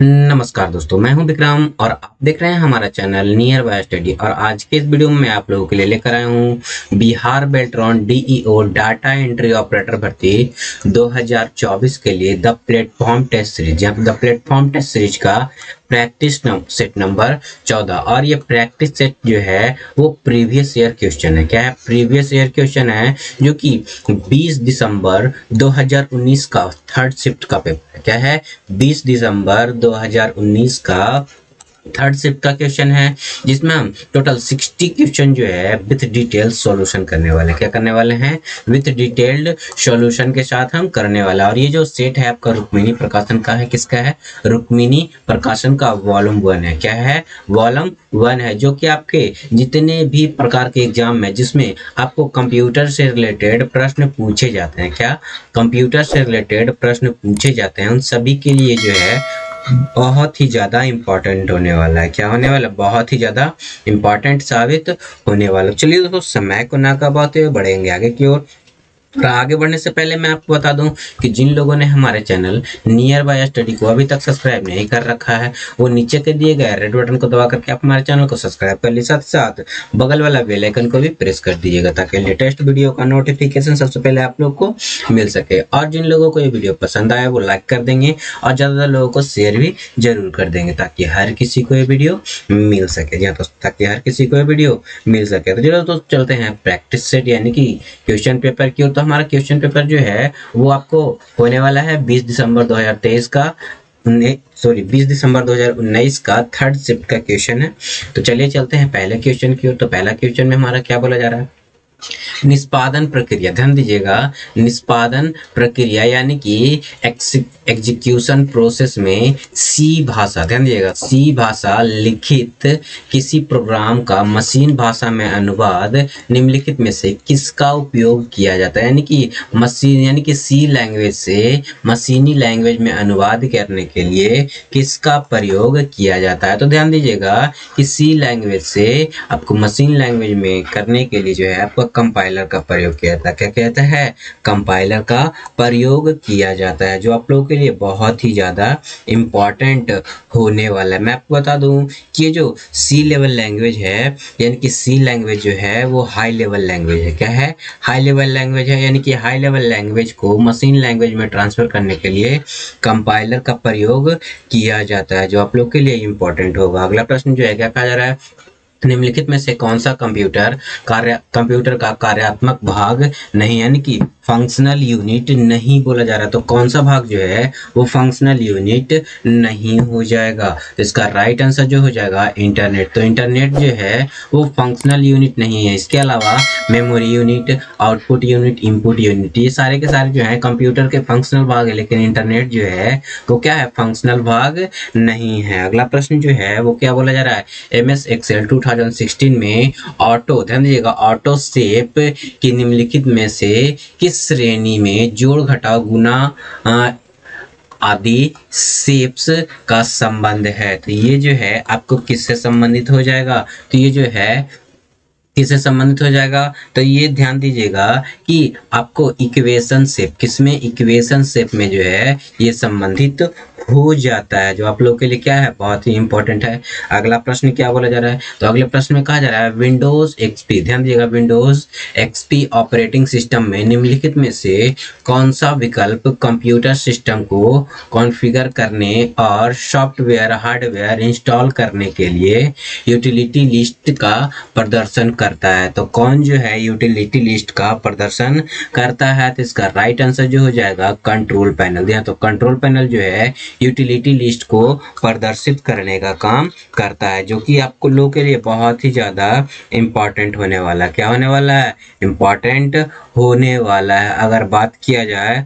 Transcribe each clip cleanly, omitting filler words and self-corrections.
नमस्कार दोस्तों, मैं हूं विक्रम और आप देख रहे हैं हमारा चैनल नियर बाय स्टडी। और आज के इस वीडियो में मैं आप लोगों के लिए लेकर आया हूं Bihar Beltron DEO data entry operator भर्ती 2024 के लिए द प्लेटफॉर्म टेस्ट सीरीज। यहाँ द प्लेटफॉर्म टेस्ट सीरीज का प्रैक्टिस सेट नंबर 14 और ये प्रैक्टिस सेट जो है वो प्रीवियस ईयर क्वेश्चन है। क्या है? प्रीवियस ईयर क्वेश्चन है, जो कि 20 दिसंबर 2019 का थर्ड शिफ्ट का पेपर है। क्या है? 20 दिसंबर 2019 का थर्ड शिफ्ट का क्वेश्चन है, जिसमें हम टोटल 60 क्वेश्चन जो है विथ डिटेल्ड सॉल्यूशन करने वाले। क्या करने वाले हैं? विथ डिटेल्ड सॉल्यूशन के साथ हम करने वाला। और ये जो सेट है आपका रुक्मिणी प्रकाशन का है। किसका है? रुक्मिणी प्रकाशन का वॉल्यूम 1 है। क्या है? वॉल्यूम 1 है, जो कि आपके जितने भी प्रकार के एग्जाम में जिसमें आपको कंप्यूटर से रिलेटेड प्रश्न पूछे जाते हैं। क्या? कंप्यूटर से रिलेटेड प्रश्न पूछे जाते हैं, उन सभी के लिए जो है बहुत ही ज्यादा इंपॉर्टेंट होने वाला है। क्या होने वाला? बहुत ही ज्यादा इंपॉर्टेंट साबित होने वाला। चलिए दोस्तों, समय को ना गवाते हुए बढ़ेंगे आगे की ओर। और आगे बढ़ने से पहले मैं आपको बता दूं कि जिन लोगों ने हमारे चैनल नियर बाय स्टडी को अभी तक सब्सक्राइब नहीं कर रखा है, वो नीचे के दिए गए रेड बटन को दबा करके आप हमारे चैनल को सब्सक्राइब कर लीजिए। साथ साथ बगल वाला बेल आइकन को भी प्रेस कर दीजिएगा, ताकि लेटेस्ट वीडियो का नोटिफिकेशन सबसे पहले आप लोग को मिल सके। और जिन लोगों को ये वीडियो पसंद आया वो लाइक कर देंगे और ज़्यादा लोगों को शेयर भी जरूर कर देंगे, ताकि हर किसी को ये वीडियो मिल सके। जी हाँ दोस्तों, ताकि हर किसी को ये वीडियो मिल सके। तो चलो तो चलते हैं प्रैक्टिस सेट यानी कि क्वेश्चन पेपर की ओर। तो हमारा क्वेश्चन पेपर जो है वो आपको होने वाला है 20 दिसंबर 2023 का 20 दिसंबर 2019 का थर्ड शिफ्ट का क्वेश्चन है। तो चलिए चलते हैं पहले क्वेश्चन की ओर। तो पहला क्वेश्चन में हमारा क्या बोला जा रहा है? निष्पादन प्रक्रिया। ध्यान दीजिएगा, निष्पादन प्रक्रिया यानी कि एग्जीक्यूशन प्रोसेस में सी भाषा, ध्यान दीजिएगा, सी भाषा लिखित किसी प्रोग्राम का मशीन भाषा में अनुवाद निम्नलिखित में से किसका उपयोग किया जाता है? यानी कि मशीन यानी कि सी लैंग्वेज से मशीनी लैंग्वेज में अनुवाद करने के लिए किसका प्रयोग किया जाता है? तो ध्यान दीजिएगा कि सी लैंग्वेज से आपको मशीन लैंग्वेज में करने के लिए जो है आपको कंपाइलर का प्रयोग किया जाता है। क्या कहता है? कंपाइलर का प्रयोग किया जाता है, जो आप लोगों के लिए बहुत ही ज्यादा इंपॉर्टेंट होने वाला है। मैं आपको बता दूं कि ये जो सी लेवल लैंग्वेज है, यानी कि सी लैंग्वेज जो है वो हाई लेवल लैंग्वेज है। क्या है? हाई लेवल लैंग्वेज है, यानी कि हाई लेवल लैंग्वेज को मशीन लैंग्वेज में ट्रांसफर करने के लिए कंपाइलर का प्रयोग किया जाता है, जो आप लोग के लिए इंपॉर्टेंट होगा। अगला प्रश्न जो है क्या कहा जा रहा है? निम्नलिखित में से कौन सा कंप्यूटर का कार्यात्मक भाग नहीं, यानी कि फंक्शनल यूनिट नहीं बोला जा रहा? तो कौन सा भाग जो है वो फंक्शनल यूनिट नहीं हो जाएगा? तो इसका राइट आंसर जो हो जाएगा इंटरनेट। तो इंटरनेट जो है वो फंक्शनल यूनिट नहीं है। इसके अलावा memory unit, output unit, input unit, ये सारे के सारे जो है कंप्यूटर के फंक्शनल भाग है, लेकिन इंटरनेट जो है वो क्या है? फंक्शनल भाग नहीं है। अगला प्रश्न जो है वो क्या बोला जा रहा है? MS एक्सेल 2016 में ऑटो, ध्यान दीजिएगा, ऑटो शेप की निम्नलिखित में से किस श्रेणी में जोड़ घटाव गुना आदि शेप्स का संबंध है? तो ये जो है आपको किससे संबंधित हो जाएगा? तो ये जो है किससे संबंधित हो जाएगा? तो ये ध्यान दीजिएगा कि आपको इक्वेशन शेप, किसमें? इक्वेशन शेप में जो है ये संबंधित हो जाता है, जो आप लोग के लिए क्या है? बहुत ही इंपॉर्टेंट है। अगला प्रश्न क्या बोला जा रहा है? तो अगले प्रश्न में कहा जा रहा है विंडोज एक्सपी, ध्यान दीजिएगा, विंडोज एक्सपी ऑपरेटिंग सिस्टम में निम्नलिखित में से कौन सा विकल्प कंप्यूटर सिस्टम को कॉन्फ़िगर करने और सॉफ्टवेयर हार्डवेयर इंस्टॉल करने के लिए यूटिलिटी लिस्ट का प्रदर्शन करता है? तो कौन जो है यूटिलिटी लिस्ट का प्रदर्शन करता है? तो इसका राइट आंसर जो हो जाएगा कंट्रोल पैनल। दिया तो कंट्रोल पैनल जो है यूटिलिटी लिस्ट को प्रदर्शित करने का काम करता है, जो कि आपको लोगों के लिए बहुत ही ज्यादा इंपॉर्टेंट होने वाला है। क्या होने वाला है? इंपॉर्टेंट होने वाला है। अगर बात किया जाए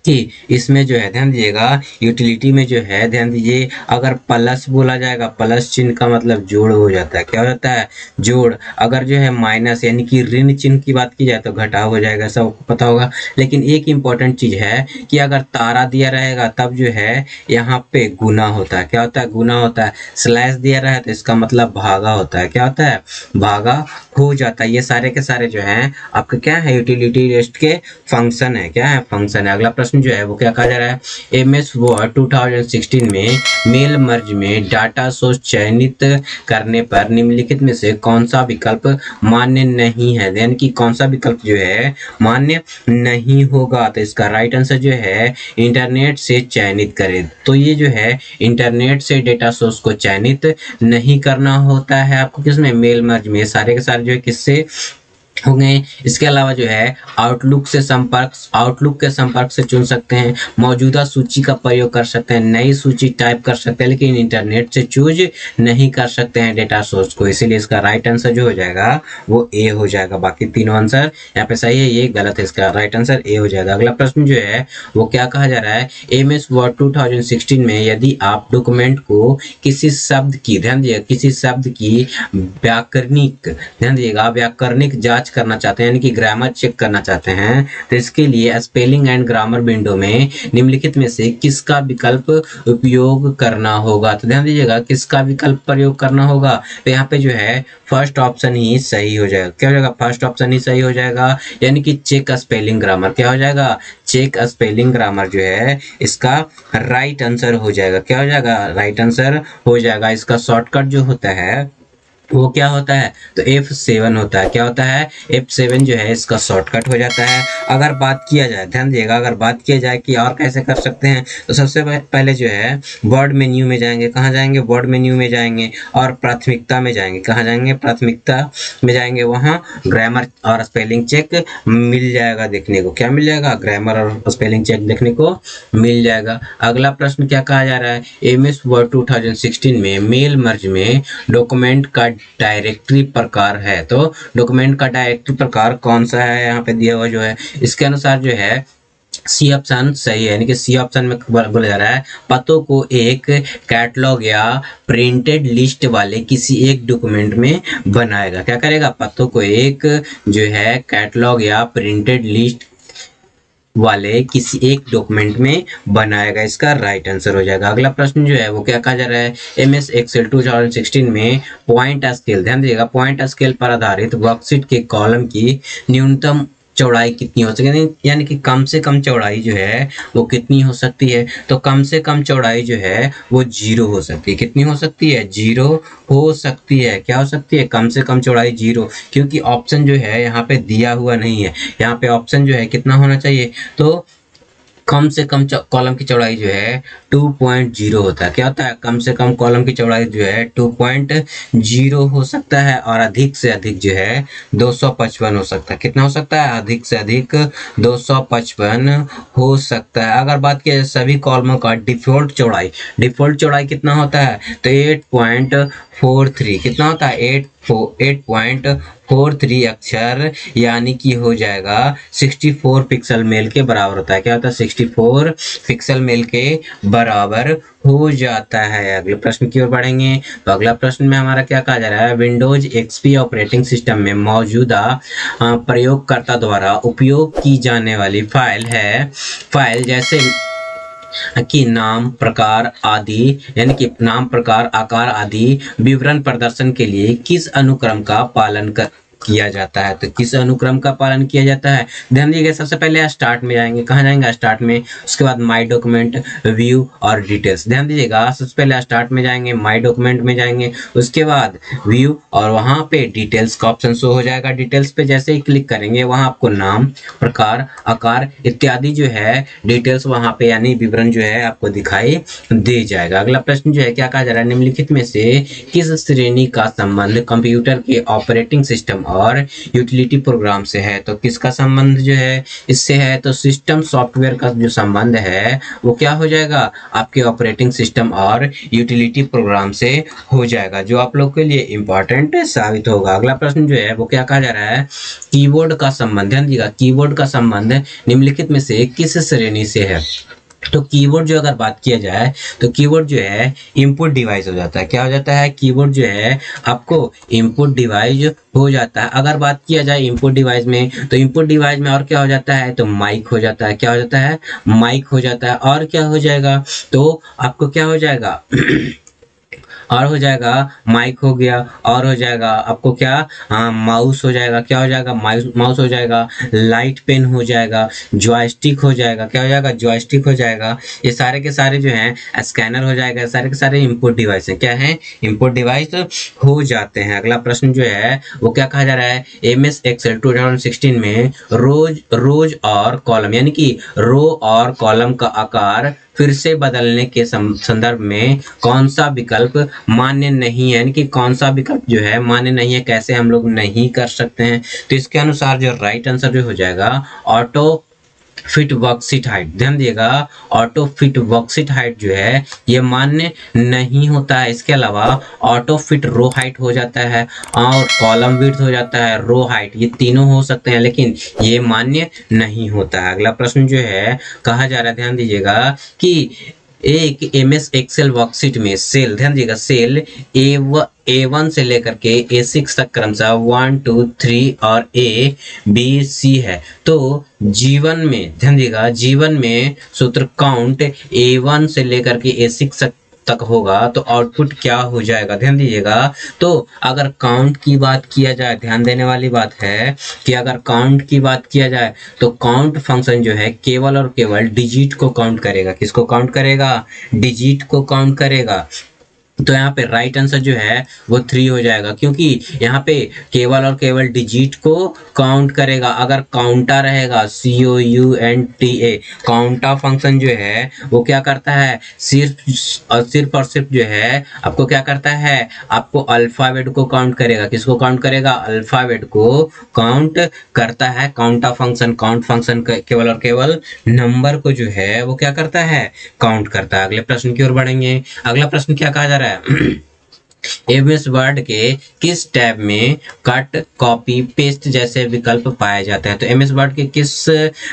कि इसमें जो है, ध्यान दीजिएगा, यूटिलिटी में जो है, ध्यान दीजिए, अगर प्लस बोला जाएगा, प्लस चिन्ह का मतलब जोड़ हो जाता है। क्या हो जाता है? जोड़। अगर जो है माइनस यानी कि ऋण चिन्ह की बात की जाए तो घटाव हो जाएगा, सबको पता होगा। लेकिन एक इंपॉर्टेंट चीज है कि अगर तारा दिया रहेगा तब जो है यहाँ पे गुना होता है। क्या होता है? गुना होता है। स्लैश दिया रहा है तो इसका मतलब भागा होता है। क्या होता है? भागा हो जाता है। ये सारे के सारे जो है आपके क्या है? यूटिलिटी लिस्ट के फंक्शन है। क्या है? फंक्शन है। अगला प्रश्न प्रश्न जो है वो क्या कहा जा रहा है, MS वर्ड 2016 में मेल मर्ज में डाटा सोर्स चयनित करने पर निम्नलिखित में से कौन सा विकल्प मान्य नहीं है, यानी कि कौन सा विकल्प जो है मान्य नहीं होगा। तो इसका राइट आंसर जो है इंटरनेट से चयनित करें। तो ये जो है इंटरनेट से डेटा सोर्स को चयनित नहीं करना होता है आपको, किसमें, मेल मर्ज में। सारे के सारे जो है किससे हो गए। इसके अलावा जो है आउटलुक के संपर्क से चुन सकते हैं, मौजूदा सूची का प्रयोग कर सकते हैं, नई सूची टाइप कर सकते हैं, लेकिन इंटरनेट से चूज नहीं कर सकते हैं डेटा सोर्स को। इसीलिए इसका राइट आंसर जो हो जाएगा वो ए हो जाएगा। बाकी तीनों आंसर यहाँ पे सही है, ये गलत है, इसका राइट आंसर ए हो जाएगा। अगला प्रश्न जो है वो क्या कहा जा रहा है, MS वर्ड 2016 में यदि आप डॉक्यूमेंट को किसी शब्द की, ध्यान दिएगा, किसी शब्द की व्याकरणिक, ध्यान दिएगा, व्याकरणिक जांच करना चाहते हैं, यानी कि ग्रामर चेक करना चाहते हैं, तो इसके लिए स्पेलिंग एंड ग्रामर विंडो में निम्नलिखित में से किसका विकल्प उपयोग करना होगा। तो ध्यान दीजिएगा किसका विकल्प प्रयोग करना होगा, तो यहाँ पे जो है फर्स्ट ऑप्शन ही सही हो जाएगा। क्या हो जाएगा, फर्स्ट ऑप्शन ही सही हो जाएगा, यानी कि चेक स्पेलिंग ग्रामर। क्या हो जाएगा, चेक स्पेलिंग ग्रामर जो है इसका राइट आंसर हो जाएगा। क्या हो जाएगा, राइट आंसर हो जाएगा। इसका शॉर्टकट जो होता है वो क्या होता है, तो F7 होता है। क्या होता है, F7 जो है इसका शॉर्टकट हो जाता है। अगर बात किया जाए, ध्यान दिएगा, अगर बात किया जाए कि और कैसे कर सकते हैं, तो सबसे पहले जो है वर्ड मेन्यू में जाएंगे। कहाँ जाएंगे, वर्ड मेन्यू में जाएंगे और प्राथमिकता में जाएंगे। कहाँ जाएंगे, प्राथमिकता में जाएंगे, वहाँ ग्रामर और स्पेलिंग चेक मिल जाएगा देखने को। क्या मिल जाएगा, ग्रामर और स्पेलिंग चेक देखने को मिल जाएगा। अगला प्रश्न क्या कहा जा रहा है, MS वर्ड 2016 में मेल मर्ज में डॉक्यूमेंट का डायरेक्टरी प्रकार है, तो डॉक्यूमेंट का डायरेक्टरी प्रकार कौन सा है, यहाँ पे दिया हुआ जो है इसके अनुसार जो है सी ऑप्शन सही है, यानी कि सी ऑप्शन में बोला जा रहा है पतों को एक कैटलॉग या प्रिंटेड लिस्ट वाले किसी एक डॉक्यूमेंट में बनाएगा। क्या करेगा, पतों को एक जो है कैटलॉग या प्रिंटेड लिस्ट वाले किसी एक डॉक्यूमेंट में बनाएगा। इसका राइट आंसर हो जाएगा। अगला प्रश्न जो है वो क्या कहा जा रहा है, MS एक्सेल 2016 में पॉइंट स्केल, ध्यान दीजिएगा, पॉइंट स्केल पर आधारित वर्कशीट के कॉलम की न्यूनतम चौड़ाई कितनी हो सकती है, यानी कि कम से कम चौड़ाई जो है वो कितनी हो सकती है। तो कम से कम चौड़ाई जो है वो 0 हो सकती है। कितनी हो सकती है, 0 हो सकती है। क्या हो सकती है, कम से कम चौड़ाई 0, क्योंकि ऑप्शन जो है यहाँ पे दिया हुआ नहीं है। यहाँ पे ऑप्शन जो है कितना होना चाहिए, तो कम से कम कॉलम की चौड़ाई जो है 2.0 होता है। क्या होता है, कम से कम कॉलम की चौड़ाई जो है 2.0 हो सकता है, और अधिक से अधिक जो है 255 हो सकता है। कितना हो सकता है, अधिक से अधिक 255 हो सकता है। अगर बात की जाए सभी कॉलमों का डिफॉल्ट चौड़ाई कितना होता है, तो 8.43 कितना होता है, 8.43 अक्षर, यानी कि हो जाएगा 64 पिक्सल मेल के बराबर होता है। क्या होता है, 64 पिक्सल मेल के बराबर हो जाता है। अगले प्रश्न की ओर बढ़ेंगे, तो अगला प्रश्न में हमारा क्या कहा जा रहा है, विंडोज XP ऑपरेटिंग सिस्टम में मौजूदा प्रयोगकर्ता द्वारा उपयोग की जाने वाली फाइल जैसे कि नाम, प्रकार आदि, यानी कि नाम, प्रकार, आकार आदि विवरण प्रदर्शन के लिए किस अनुक्रम का पालन किया जाता है। तो किस अनुक्रम का पालन किया जाता है, ध्यान दीजिएगा, सबसे पहले स्टार्ट में जाएंगे। कहाँ जाएंगे, स्टार्ट में, उसके बाद माय डॉक्यूमेंट, व्यू और डिटेल्स। ध्यान दीजिएगा, सबसे पहले स्टार्ट में जाएंगे, माय डॉक्यूमेंट में जाएंगे, उसके बाद व्यू, और वहां पे डिटेल्स का ऑप्शन शो हो जाएगा। डिटेल्स पे जैसे ही क्लिक करेंगे वहां आपको नाम, प्रकार, आकार इत्यादि जो है डिटेल्स वहां पे, यानी विवरण जो है आपको दिखाई दे जाएगा। अगला प्रश्न जो है क्या कहा जा रहा है, निम्नलिखित में से किस श्रेणी का संबंध कंप्यूटर के ऑपरेटिंग सिस्टम और यूटिलिटी प्रोग्राम से है। तो किसका संबंध जो है इससे है, तो सिस्टम सॉफ्टवेयर का जो संबंध है वो क्या हो जाएगा, आपके ऑपरेटिंग सिस्टम और यूटिलिटी प्रोग्राम से हो जाएगा, जो आप लोग के लिए इंपॉर्टेंट साबित होगा। अगला प्रश्न जो है वो क्या कहा जा रहा है, कीबोर्ड का संबंध, ध्यान दीजिएगा, कीबोर्ड का संबंध निम्नलिखित में से किस श्रेणी से है। तो कीबोर्ड जो अगर बात किया जाए तो कीबोर्ड जो है इनपुट डिवाइस हो जाता है। क्या हो जाता है, कीबोर्ड जो है आपको इनपुट डिवाइस हो जाता है। अगर बात किया जाए इनपुट डिवाइस में, तो इनपुट डिवाइस में और क्या हो जाता है, तो माइक हो जाता है। क्या हो जाता है, माइक हो जाता है। और क्या हो जाएगा, तो आपको क्या हो जाएगा और हो जाएगा माइक हो गया, और हो जाएगा आपको क्या, माउस हो जाएगा, क्या हो जाएगा, माउस हो जाएगा, लाइट पेन हो जाएगा, जॉयस्टिक हो जाएगा, क्या हो जाएगा, जॉयस्टिक हो जाएगा। ये सारे के सारे जो हैं स्कैनर हो जाएगा, सारे के सारे इनपुट डिवाइस है, क्या है, इनपुट डिवाइस हो जाते हैं। अगला प्रश्न जो है वो क्या कहा जा रहा है, MS Excel 2016 में रोज और कॉलम यानी कि रो और कॉलम का आकार फिर से बदलने के संदर्भ में कौन सा विकल्प मान्य नहीं है, यानी कि कौन सा विकल्प जो है मान्य नहीं है, कैसे हम लोग नहीं कर सकते हैं। तो इसके अनुसार जो राइट आंसर जो हो जाएगा ऑटो फिट वर्कशीट हाइट, ध्यान दिएगा, ऑटो फिट वर्कशीट हाइट जो है ये मान्य नहीं होता है। इसके अलावा ऑटो फिट रो हाइट हो जाता है और कॉलम विड्थ हो जाता है, रो हाइट, ये तीनों हो सकते हैं लेकिन ये मान्य नहीं होता है। अगला प्रश्न जो है कहा जा रहा है, ध्यान दीजिएगा कि एक MS Excel वर्कशीट में सेल, ध्यान दीजिएगा, सेल A1 से लेकर के A6 तक क्रमशः 1 2 3 और ABC है। तो जीवन में, ध्यान दीजिएगा, जीवन में सूत्र काउंट A1 से लेकर के A6 तक होगा तो आउटपुट क्या हो जाएगा, ध्यान दीजिएगा। तो अगर काउंट की बात किया जाए, ध्यान देने वाली बात है कि अगर काउंट की बात किया जाए तो काउंट फंक्शन जो है केवल और केवल डिजिट को काउंट करेगा। किसको काउंट करेगा, डिजिट को काउंट करेगा। तो यहाँ पे राइट आंसर जो है वो 3 हो जाएगा, क्योंकि यहाँ पे केवल और केवल डिजिट को काउंट करेगा। अगर काउंटा रहेगा COUNTA, काउंटा फंक्शन जो है वो क्या करता है, सिर्फ और सिर्फ जो है आपको क्या करता है, आपको अल्फाबेट को काउंट करेगा। किसको काउंट करेगा, अल्फाबेट को काउंट करता है। काउंटा फंक्शन, काउंट फंक्शन केवल और केवल नंबर को जो है वो क्या करता है, काउंट करता है। अगले प्रश्न की ओर बढ़ेंगे। अगला प्रश्न क्या कहा जा रहा है, MS वर्ड के किस टैब में कट, कॉपी, पेस्ट जैसे विकल्प पाए जाते हैं। तो MS वर्ड के किस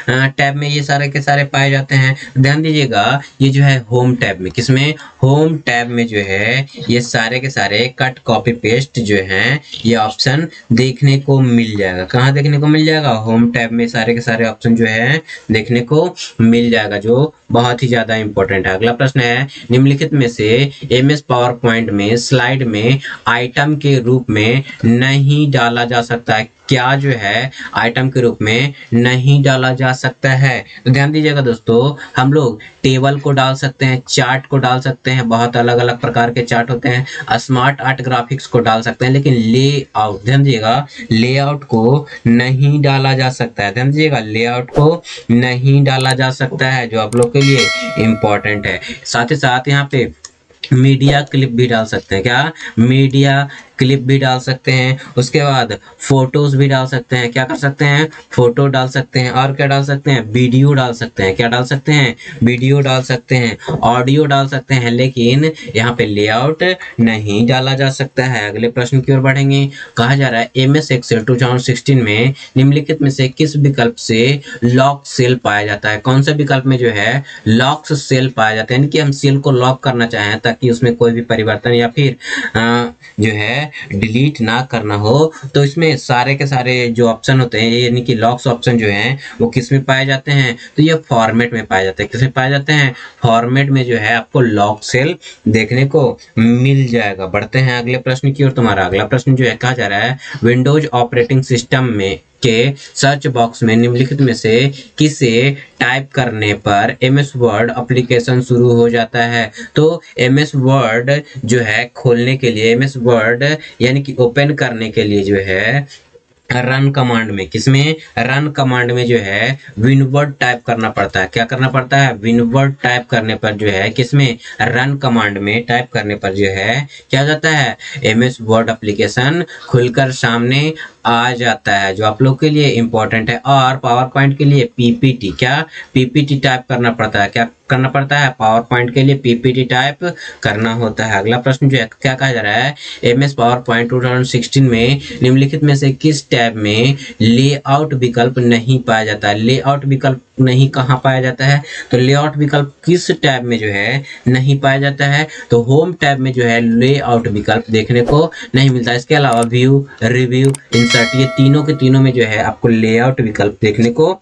टैब में ये सारे के सारे पाए जाते हैं, ध्यान दीजिएगा, ये जो है होम टैब में। किसमें, होम टैब में जो है ये सारे के सारे कट, कॉपी, पेस्ट जो हैं ये ऑप्शन देखने को मिल जाएगा। कहाँ देखने को मिल जाएगा, होम टैब में सारे के सारे ऑप्शन जो है देखने को मिल जाएगा, जो बहुत ही ज्यादा इंपॉर्टेंट है। अगला प्रश्न है, निम्नलिखित में से MS पावर पॉइंट में स्लाइड में आइटम के रूप में नहीं डाला जा सकता है। क्या जो है आइटम के रूप में नहीं डाला जा सकता है। तो ध्यान दीजिएगा दोस्तों, हम लोग टेबल को डाल सकते हैं, चार्ट को डाल सकते हैं, बहुत अलग अलग प्रकार के चार्ट होते हैं, स्मार्ट आर्ट ग्राफिक्स को डाल सकते हैं, लेकिन लेआउट, ध्यान दीजिएगा, लेआउट को नहीं डाला जा सकता है। ध्यान दीजिएगा, लेआउट को नहीं डाला जा सकता है, जो आप लोग के लिए इंपॉर्टेंट है। साथ ही साथ यहाँ पे मीडिया क्लिप भी डाल सकते हैं। क्या, मीडिया क्लिप भी डाल सकते हैं। उसके बाद फोटोज भी डाल सकते हैं। क्या कर सकते हैं, फोटो डाल सकते हैं। और क्या डाल सकते हैं, वीडियो डाल सकते हैं। क्या डाल सकते हैं, वीडियो डाल सकते हैं, ऑडियो डाल सकते हैं, लेकिन यहाँ पे लेआउट नहीं डाला जा सकता है। अगले प्रश्न की ओर बढ़ेंगे। कहा जा रहा है, MS Excel 2016 में निम्नलिखित में से किस विकल्प से लॉक सेल पाया जाता है। कौन सा विकल्प में जो है लॉक सेल पाया जाता है, यानी कि हम सेल को लॉक करना चाहें ताकि उसमें कोई भी परिवर्तन या फिर जो है डिलीट ना करना हो, तो इसमें सारे के सारे जो ऑप्शन होते हैं, यानी कि लॉक्स ऑप्शन जो हैं वो किस में पाए जाते हैं, तो ये फॉर्मेट में पाए जाते हैं। किसमें पाए जाते हैं, फॉर्मेट में जो है आपको लॉक सेल देखने को मिल जाएगा। बढ़ते हैं अगले प्रश्न की ओर। तुम्हारा अगला प्रश्न जो है कहा जा रहा है, विंडोज ऑपरेटिंग सिस्टम में के सर्च बॉक्स में निम्नलिखित में से किसे टाइप करने पर MS वर्ड एप्लीकेशन शुरू हो जाता है। तो MS वर्ड जो है खोलने के लिए, MS वर्ड यानी कि ओपन करने के लिए जो है रन कमांड में, किसमें, रन कमांड में जो है विनवर्ड टाइप करना पड़ता है। क्या करना पड़ता है, विनवर्ड टाइप करने पर जो है किसमें, रन कमांड में टाइप करने पर जो है क्या हो जाता है, MS वर्ड एप्लीकेशन खुलकर सामने आ जाता है, जो आप लोग के लिए इंपॉर्टेंट है। और पावर पॉइंट के लिए PPT, क्या PPT टाइप करना पड़ता है। क्या करना पड़ता है, पावर पॉइंट के लिए PPT टाइप करना होता है। अगला प्रश्न जो है क्या कहा जा रहा है, MS पावर पॉइंट 2016 में निम्नलिखित में से किस टैब में लेआउट विकल्प नहीं पाया जाता है। लेआउट विकल्प नहीं कहाँ पाया जाता है, तो लेआउट विकल्प किस टैब में जो है नहीं पाया जाता है, तो होम टैब में जो है लेआउट विकल्प देखने को नहीं मिलता। इसके अलावा व्यू, रिव्यू, इंसर्ट, ये तीनों के तीनों में जो है आपको लेआउट विकल्प देखने को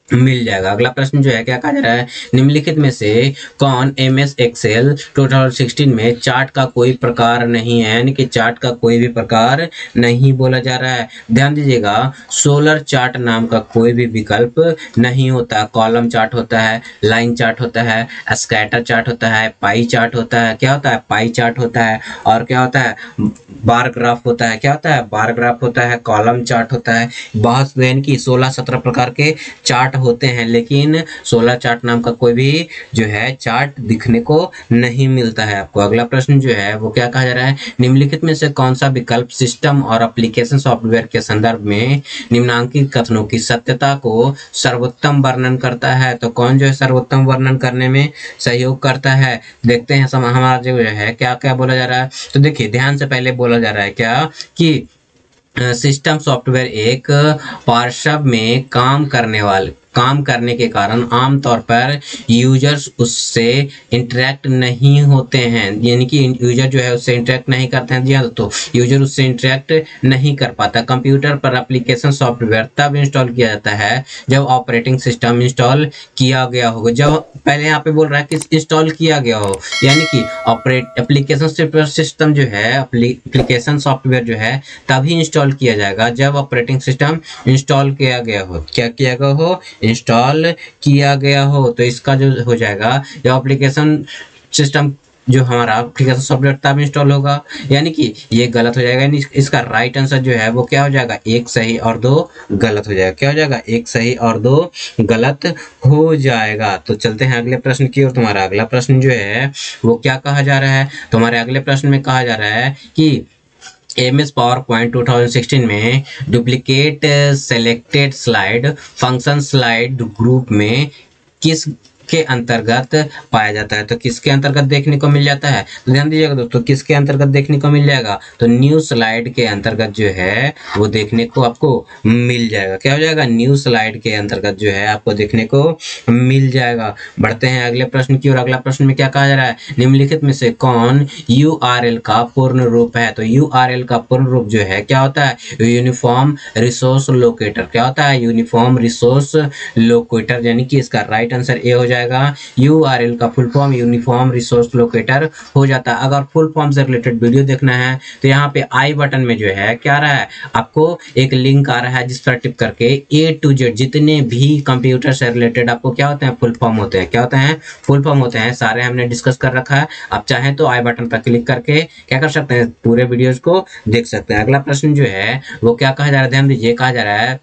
मिल जाएगा। अगला प्रश्न जो है क्या कहा जा रहा है, निम्नलिखित में से कौन MS एक्सेल 2016 में चार्ट का कोई प्रकार नहीं है, यानी कि चार्ट का कोई भी प्रकार नहीं बोला जा रहा है। ध्यान दीजिएगा, सोलर चार्ट नाम का कोई भी विकल्प नहीं होता। कॉलम चार्ट होता है, लाइन चार्ट होता है, स्कैटर चार्ट होता है, पाई चार्ट होता है। क्या होता है? पाई चार्ट होता है। और क्या होता है? बार ग्राफ होता है। क्या होता है? बार ग्राफ होता है, कॉलम चार्ट होता है। बहुत यानी कि 16-17 प्रकार के चार्ट होते हैं, लेकिन 16 चार्ट नाम का कोई भी जो है चार्ट दिखने को नहीं मिलता है आपको। अगला प्रश्न जो है वो क्या कहा जा रहा है, निम्नलिखित में से कौन सा विकल्प सिस्टम और एप्लीकेशन सॉफ्टवेयर के संदर्भ में निम्नांकित कथनों की सत्यता को सर्वोत्तम वर्णन करता है। तो कौन जो है सर्वोत्तम वर्णन करने में सहयोग करता है, देखते हैं हमारा जो है क्या क्या बोला जा रहा है। तो देखिए ध्यान से पहले बोला जा रहा है क्या कि सिस्टम सॉफ्टवेयर एक पार्श्व में काम करने के कारण आमतौर पर यूजर्स उससे इंटरेक्ट नहीं होते हैं, यानी कि यूजर जो है उससे इंटरेक्ट नहीं करते हैं। जी हाँ, तो यूजर उससे इंटरेक्ट नहीं कर पाता। कंप्यूटर पर एप्लीकेशन सॉफ्टवेयर तब इंस्टॉल किया जाता है जब ऑपरेटिंग सिस्टम इंस्टॉल किया गया हो। जब पहले यहाँ पे बोल रहा है कि इंस्टॉल किया गया हो, यानी कि एप्लीकेशन सिस्टम जो है, एप्लीकेशन सॉफ्टवेयर जो है तभी इंस्टॉल किया जाएगा जब ऑपरेटिंग सिस्टम इंस्टॉल किया गया हो। क्या किया गया हो? इंस्टॉल किया गया हो। तो इसका जो हो जाएगा, जब एप्लीकेशन सिस्टम जो हमारा एप्लीकेशन सॉफ्टवेयर तब इंस्टॉल होगा, यानी कि ये गलत हो जाएगा। इसका राइट आंसर जो है वो क्या हो जाएगा, 1 सही और 2 गलत हो जाएगा। क्या हो जाएगा? 1 सही और 2 गलत हो जाएगा। तो चलते हैं अगले प्रश्न की ओर। तुम्हारा अगला प्रश्न जो है वो क्या कहा जा रहा है, तुम्हारे अगले प्रश्न में कहा जा रहा है कि MS PowerPoint 2016 में duplicate selected slide function slide group में किस के अंतर्गत पाया जाता है। तो किसके अंतर्गत देखने को मिल जाता है? तो ध्यान दीजिएगा दोस्तों, किसके अंतर्गत देखने को मिल जाएगा? तो न्यू स्लाइड के अंतर्गत जो है वो देखने को आपको मिल जाएगा। क्या हो जाएगा? न्यू स्लाइड के अंतर्गत जो है आपको देखने को मिल जाएगा। बढ़ते हैं अगले प्रश्न की ओर। अगला प्रश्न में क्या कहा जा रहा है, निम्नलिखित में से कौन URL का पूर्ण रूप है? तो URL का पूर्ण रूप जो है क्या होता है? Uniform resource locator. क्या होता है? यूनिफॉर्म रिसोर्स लोकेटर, यानी कि इसका राइट आंसर ए हो जाएगा। URL का full form uniform resource locator हो जाता है। अगर फुल फॉर्म से रिलेटेड वीडियो देखना है तो यहाँ पे आई बटन में जो है क्या आ रहा है, आपको एक लिंक आ रहा है जिस पर टिप करके A to Z जितने भी कंप्यूटर से रिलेटेड आपको क्या होते हैं, फुल फॉर्म होते हैं। क्या होते हैं? फुल फॉर्म होते हैं। सारे हमने डिस्कस कर रखा है। आप चाहें तो आई बटन पर क्लिक करके क्या कर सकते हैं, पूरे वीडियोज को देख सकते हैं। अगला प्रश्न जो है वो क्या कहा जा रहा है, ध्यान दीजिए, कहा जा रहा है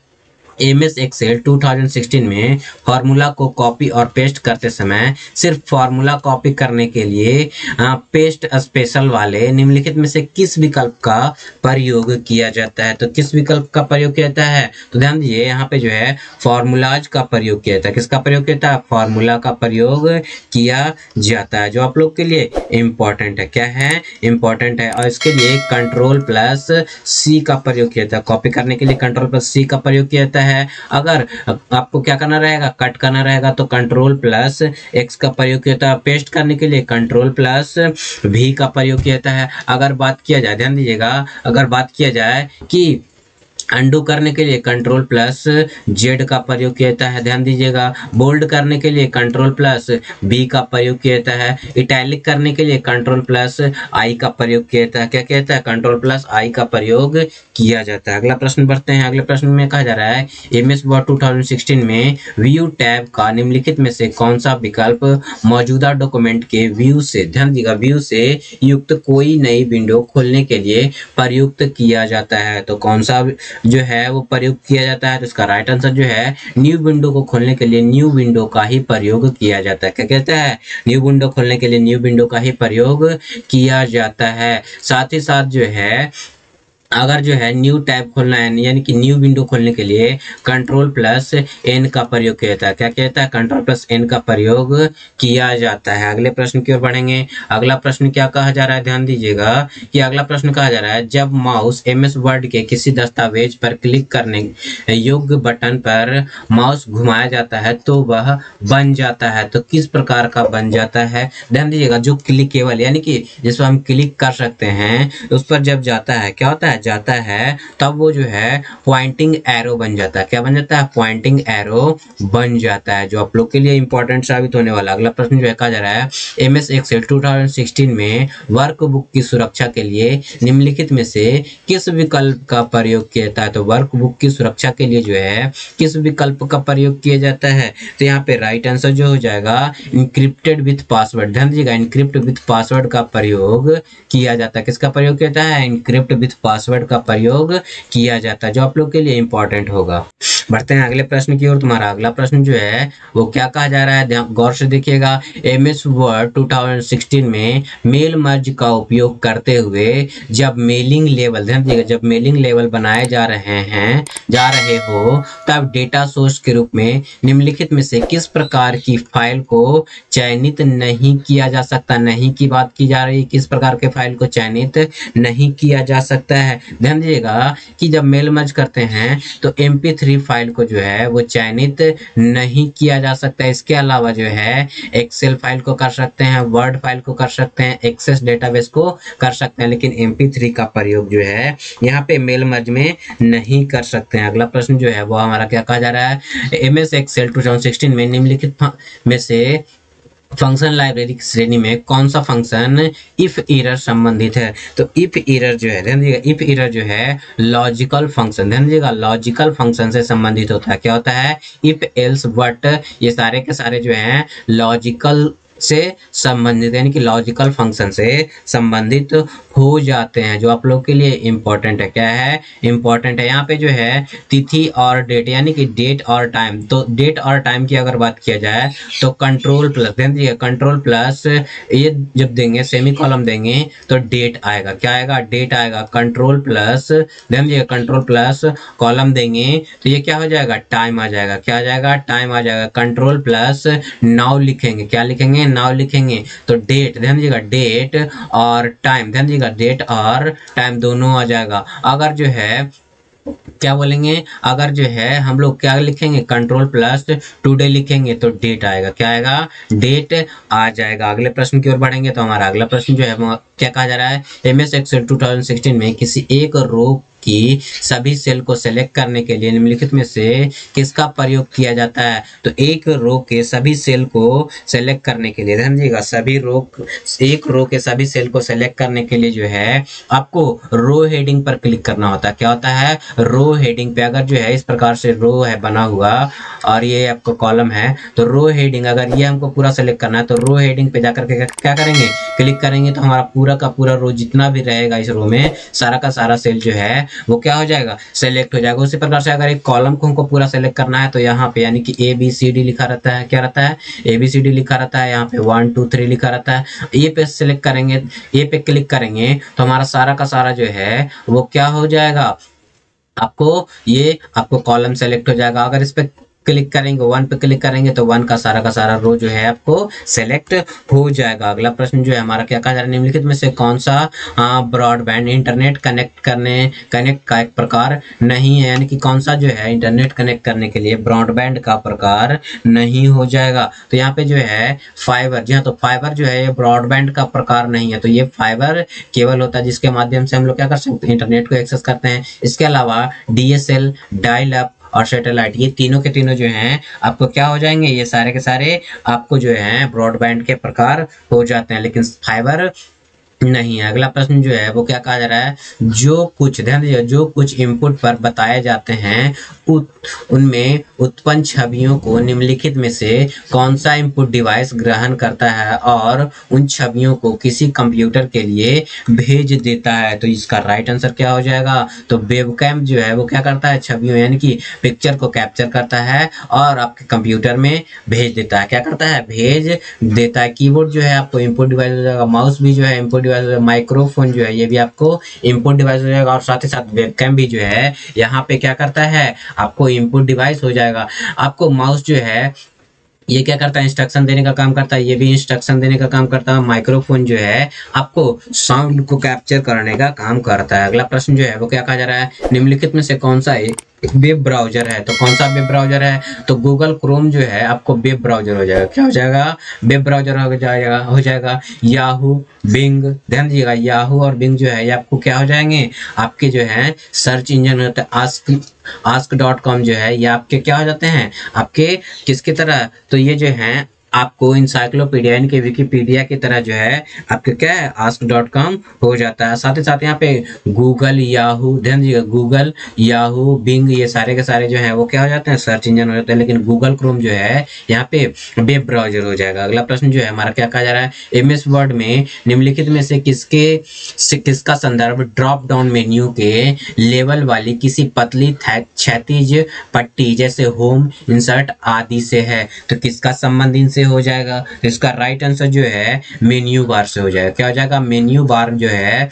MS एक्सेल 2016 में फार्मूला को कॉपी और पेस्ट करते समय सिर्फ फार्मूला कॉपी करने के लिए पेस्ट स्पेशल वाले निम्नलिखित में से किस विकल्प का प्रयोग किया जाता है? तो किस विकल्प का प्रयोग किया जाता है? तो ध्यान दीजिए, यहाँ पे जो है फार्मूलाज का प्रयोग किया जाता है। किसका प्रयोग किया जाता है? फार्मूला का प्रयोग किया जाता है, जो आप लोग के लिए इम्पोर्टेंट है। क्या है? इम्पोर्टेंट है। और इसके लिए Ctrl+C का प्रयोग किया जाता है। कॉपी करने के लिए Ctrl+C का प्रयोग किया जाता है। अगर आपको क्या करना रहेगा, कट करना रहेगा, तो Ctrl+X का प्रयोग किया जाता है। पेस्ट करने के लिए Ctrl+V का प्रयोग किया जाता है। अगर बात किया जाए, ध्यान दीजिएगा, अगर बात किया जाए कि अंडू करने के लिए Ctrl+Z का प्रयोग किया जाता है। ध्यान दीजिएगा, बोल्ड करने के लिए Ctrl+B का प्रयोग किया जाता है। इटैलिक करने के लिए Ctrl+I का प्रयोग किया जाता है। क्या किया जाता है? Ctrl+I का प्रयोग किया जाता है। अगला प्रश्न बढ़ते हैं। अगले प्रश्न में कहा जा रहा है MS Word 2016 में व्यू टैब का निम्नलिखित में से कौन सा विकल्प मौजूदा डॉक्यूमेंट के व्यू से, ध्यान दीजिएगा, व्यू से युक्त कोई नई विंडो खोलने के लिए प्रयुक्त किया जाता है? तो कौन सा जो है वो प्रयोग किया जाता है? तो इसका राइट आंसर जो है, न्यू विंडो को खोलने के लिए न्यू विंडो का ही प्रयोग किया जाता है। क्या कहता है? न्यू विंडो खोलने के लिए न्यू विंडो का ही प्रयोग किया जाता है। साथ ही साथ जो है अगर जो है न्यू टैब खोलना है, यानी कि न्यू विंडो खोलने के लिए Ctrl+N का प्रयोग किया जाता है। क्या किया जाता है? Ctrl+N का प्रयोग किया जाता है। अगले प्रश्न की ओर बढ़ेंगे। अगला प्रश्न क्या कहा जा रहा है, ध्यान दीजिएगा कि अगला प्रश्न कहा जा रहा है, जब माउस MS वर्ड के किसी दस्तावेज पर क्लिक करने योग्य बटन पर माउस घुमाया जाता है तो वह बन जाता है। तो किस प्रकार का बन जाता है? ध्यान दीजिएगा, जो क्लिकेबल, यानी कि जिस पर हम क्लिक कर सकते हैं उस पर जब जाता है, क्या होता है? जाता है तब वो जो है पॉइंटिंग एरो बन जाता है। क्या बन जाता है? पॉइंटिंग एरो बन जाता है, जो आप लोग के लिए इंपॉर्टेंट साबित होने वाला। अगला प्रश्न जो है कहा जा रहा है MS Excel 2016 में वर्कबुक की सुरक्षा के लिए निम्नलिखित में से किस विकल्प का प्रयोग किया जाता है? तो वर्कबुक की सुरक्षा के लिए जो है किस विकल्प का प्रयोग किया जाता है? तो यहाँ पे राइट आंसर जो हो जाएगा इंक्रिप्टेड विथ पासवर्ड। ध्यान दीजिएगा, इंक्रिप्ट विथ पासवर्ड का प्रयोग किया जाता है। किसका प्रयोग किया जाता है? इंक्रिप्ट विथ पासवर्ड का प्रयोग किया जाता है, जो आप लोग के लिए इंपॉर्टेंट होगा। बढ़ते हैं अगले प्रश्न की ओर। तुम्हारा अगला प्रश्न जो है वो क्या कहा जा रहा है, गौर से देखिएगा। MS Word 2016 में मेल मर्ज का उपयोग करते हुए जब मेलिंग लेवल, ध्यान दीजिएगा, जब मेलिंग लेवल बनाए जा रहे हो तब डेटा सोर्स के रूप में निम्नलिखित में से किस प्रकार की फाइल को चयनित नहीं किया जा सकता? नहीं की बात की जा रही, किस प्रकार के फाइल को चयनित नहीं किया जा सकता है? ध्यान दीजिएगा कि जब मेल मर्ज करते हैं तो MP3 फाइल को जो है वो चयनित नहीं किया जा सकता। इसके अलावा जो है एक्सेल फाइल को कर सकते हैं, वर्ड फाइल को कर सकते हैं, एक्सेस डेटाबेस को कर सकते हैं, लेकिन MP3 का प्रयोग जो है यहाँ पे मेल मर्ज में नहीं कर सकते हैं। अगला प्रश्न जो है वो हमारा क्या कहा जा रहा है, MS Excel 2016 में निम्नलिखित में से फंक्शन लाइब्रेरी की श्रेणी में कौन सा फंक्शन इफ एरर संबंधित है? तो इफ एरर जो है, ध्यान दीजिएगा, इफ एरर जो है लॉजिकल फंक्शन, ध्यान दीजिएगा, लॉजिकल फंक्शन से संबंधित होता है। क्या होता है? इफ एल्स बट, ये सारे के सारे जो हैं लॉजिकल से संबंधित, यानी कि लॉजिकल फंक्शन से संबंधित हो जाते हैं, जो आप लोग के लिए इंपॉर्टेंट है। क्या है? इंपॉर्टेंट है। यहाँ पे जो है तिथि और डेट, यानी कि डेट और टाइम, तो डेट और टाइम की अगर बात किया जाए तो कंट्रोल प्लस, ध्यान दीजिए, कंट्रोल प्लस ये जब देंगे सेमी कॉलम देंगे तो डेट आएगा। क्या आएगा? डेट आएगा। कंट्रोल प्लस, ध्यान दीजिए, कंट्रोल प्लस कॉलम देंगे तो ये क्या हो जाएगा? टाइम आ जाएगा। क्या आ जाएगा? टाइम आ जाएगा। कंट्रोल प्लस नाउ लिखेंगे। क्या लिखेंगे? नाउ लिखेंगे तो डेट, ध्यान दीजिएगा, डेट और टाइम, ध्यान दीजिएगा, डेट और टाइम दोनों आ जाएगा। अगर जो है क्या बोलेंगे, अगर जो है हम लोग क्या लिखेंगे, कंट्रोल प्लस टुडे लिखेंगे तो डेट आएगा। क्या आएगा? डेट आ जाएगा। अगले प्रश्न की ओर बढ़ेंगे तो हमारा अगला प्रश्न जो है क्या कहा जा रहा है, MS Excel 2016 में किसी एक रो की सभी सेल को सेलेक्ट करने के लिए निम्नलिखित में से किसका प्रयोग किया जाता है? तो एक रो के सभी सेल को सेलेक्ट करने के लिए, ध्यान दीजिएगा, एक रो के सभी सेल को सेलेक्ट करने के लिए जो है आपको रो हेडिंग पर क्लिक करना होता है। क्या होता है? रो हेडिंग पे अगर जो है इस प्रकार से रो है बना हुआ और ये आपका कॉलम है, तो रो हेडिंग अगर ये हमको पूरा सेलेक्ट करना है तो रो हेडिंग पे जाकर के क्या करेंगे, क्लिक करेंगे तो हमारा पूरा का पूरा रो जितना भी रहेगा इस रो में सारा का सारा सेल जो है वो क्या हो जाएगा, सेलेक्ट हो जाएगा। उसी प्रकार से अगर एक कॉलम को हमको पूरा सेलेक्ट करना है तो यहाँ पे यानी कि ABCD लिखा रहता है, क्या रहता है, ABCD लिखा रहता है, यहाँ पे 1 2 3 लिखा रहता है। ये पे सेलेक्ट करेंगे, ये पे क्लिक करेंगे तो हमारा सारा का सारा जो है वो क्या हो जाएगा, आपको कॉलम सेलेक्ट हो जाएगा। अगर इस पे क्लिक करेंगे, 1 पे क्लिक करेंगे तो 1 का सारा रो जो है आपको सेलेक्ट हो जाएगा। अगला प्रश्न जो है हमारा क्या कहा जा रहा है, निम्नलिखित में से कौन सा ब्रॉडबैंड इंटरनेट कनेक्ट का एक प्रकार नहीं है, यानी कि कौन सा जो है इंटरनेट कनेक्ट करने के लिए ब्रॉडबैंड का प्रकार नहीं हो जाएगा। तो यहाँ पे जो है फाइबर, जी हाँ, तो फाइबर जो है ये ब्रॉडबैंड का प्रकार नहीं है, तो ये फाइबर केबल होता है जिसके माध्यम से हम लोग क्या कर सकते हैं, इंटरनेट को एक्सेस करते हैं। इसके अलावा DSL, डायल अप और सैटेलाइट, ये तीनों के तीनों जो हैं आपको क्या हो जाएंगे, ये सारे के सारे आपको जो है ब्रॉडबैंड के प्रकार हो जाते हैं, लेकिन फाइबर नहीं है। अगला प्रश्न जो है वो क्या कहा जा रहा है, जो कुछ, ध्यान दीजिए, जो कुछ इनपुट पर बताए जाते हैं उनमें उत्पन्न छवियों को निम्नलिखित में से कौन सा इनपुट डिवाइस ग्रहण करता है और उन छवियों को किसी कंप्यूटर के लिए भेज देता है? तो इसका राइट आंसर क्या हो जाएगा, तो वेबकैम जो है वो क्या करता है, छवियों यानी कि पिक्चर को कैप्चर करता है और आपके कंप्यूटर में भेज देता है। क्या करता है, भेज देता है। कीबोर्ड जो है आपको इनपुट डिवाइस हो जाएगा, माउस भी जो है इनपुट, माइक्रोफोन जो है ये भी आपको इनपुट डिवाइस हो जाएगा, और साथ ही साथ वेबकैम भी जो है यहाँ पे क्या करता है, आपको इनपुट डिवाइस हो जाएगा। आपको माउस जो है ये क्या करता है, इंस्ट्रक्शन देने का काम करता है, ये भी इंस्ट्रक्शन देने का काम करता है। माइक्रोफोन जो है आपको साउंड को कैप्चर करने का काम करता है। अगला प्रश्न जो है वो क्या कहा जा रहा है, निम्नलिखित में से कौन सा एक वेब ब्राउजर है, तो कौन सा वेब ब्राउजर है? तो गूगल क्रोम जो है आपको वेब ब्राउजर हो जाएगा। क्या हो जाएगा? वेब ब्राउजर हो जाएगा। याहू, बिंग, ध्यान दीजिएगा, याहू और बिंग जो है ये आपको क्या हो जाएंगे? आपके जो है सर्च इंजन होता है। ask.com जो है ये आपके क्या हो जाते हैं? आपके किसकी तरह? तो ये जो है आपको इंसाइक्लोपीडिया यानी कि विकिपीडिया की तरह जो है आपके क्या है? ask.com हो जाता है। साथ ही साथ यहाँ पे गूगल, याहू, ध्यान दीजिएगा, गूगल, याहू, बिंग ये सारे के सारे जो है वो क्या हो जाते हैं? सर्च इंजन हो जाते हैं। लेकिन गूगल क्रोम जो है यहाँ पे वेब ब्राउजर हो जाएगा। अगला प्रश्न जो है हमारा क्या कहा जा रहा है? एमएस वर्ड में निम्नलिखित में से किसका संदर्भ ड्रॉप डाउन मेन्यू के लेवल वाली किसी पतली क्षैतिज पट्टी जैसे होम, इंसर्ट आदि से है? तो किसका संबंध इनसे हो जाएगा? तो इसका राइट आंसर जो है मेन्यू बार से हो जाएगा। क्या हो जाएगा? मेन्यू बार जो है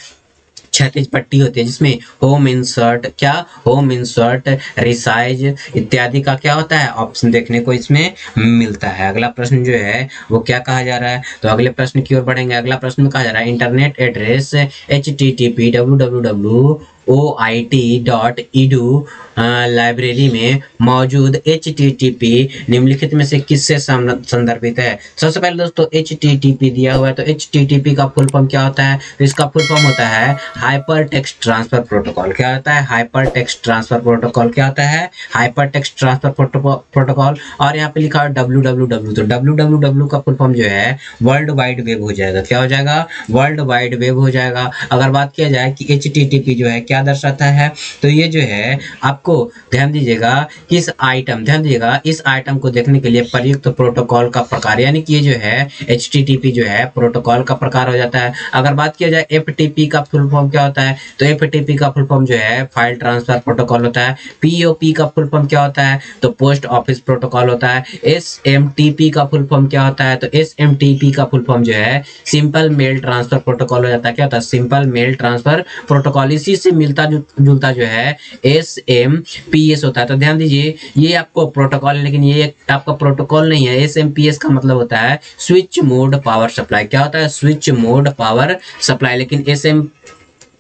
क्षैतिज पट्टी होती है जिसमें होम इंसर्ट, क्या होम इंसर्ट, रिसाइज इत्यादि का क्या होता है? ऑप्शन देखने को इसमें मिलता है। अगला प्रश्न जो है वो क्या कहा जा रहा है? तो अगले प्रश्न की ओर बढ़ेंगे। अगला प्रश्न में कहा जा रहा है internet address http www.oit.edu library में मौजूद http निम्नलिखित में से किससे संदर्भित है? सबसे पहले दोस्तों http दिया हुआ है, तो http का फुल फॉर्म क्या होता है? तो इसका फुल फॉर्म होता है हाइपर टेक्स्ट ट्रांसफर प्रोटोकॉल। क्या होता है? Hyper text transfer protocol. क्या होता है? Hyper text transfer protocol. और यहाँ पे लिखा है www, तो www का फुल फॉर्म जो है वर्ल्ड वाइड वेब हो जाएगा। क्या हो जाएगा? वर्ल्ड वाइड वेब हो जाएगा। अगर बात किया जाए कि http जो है क्या दर्शाता है, तो ये जो है आपको ध्यान दीजिएगा ध्यान दीजिएगा इस आइटम को देखने के लिए प्रयुक्त प्रोटोकॉल का प्रकार, यानी कि ये जो है http जो है प्रोटोकॉल का प्रकार हो जाता है। अगर बात किया जाए FTP का फुल फॉर्म क्या होता है, तो FTP का फुल फॉर्म जो है फाइल ट्रांसफर प्रोटोकॉल होता है। POP का फुल फॉर्म क्या होता है, तो पोस्ट ऑफिस प्रोटोकॉल होता है। SMTP का फुल फॉर्म क्या होता है, तो SMTP का फुल फॉर्म जो है सिंपल मेल ट्रांसफर प्रोटोकॉल हो जाता है। क्या होता है? Simple mail transfer protocol. इसी से मिलता जुलता जो है SMPS होता है। तो ध्यान दीजिए ये आपको प्रोटोकॉल है, लेकिन ये आपका प्रोटोकॉल नहीं है। SMPS का मतलब होता है स्विच मोड पावर सप्लाई। क्या होता है? Switch mode power supply. लेकिन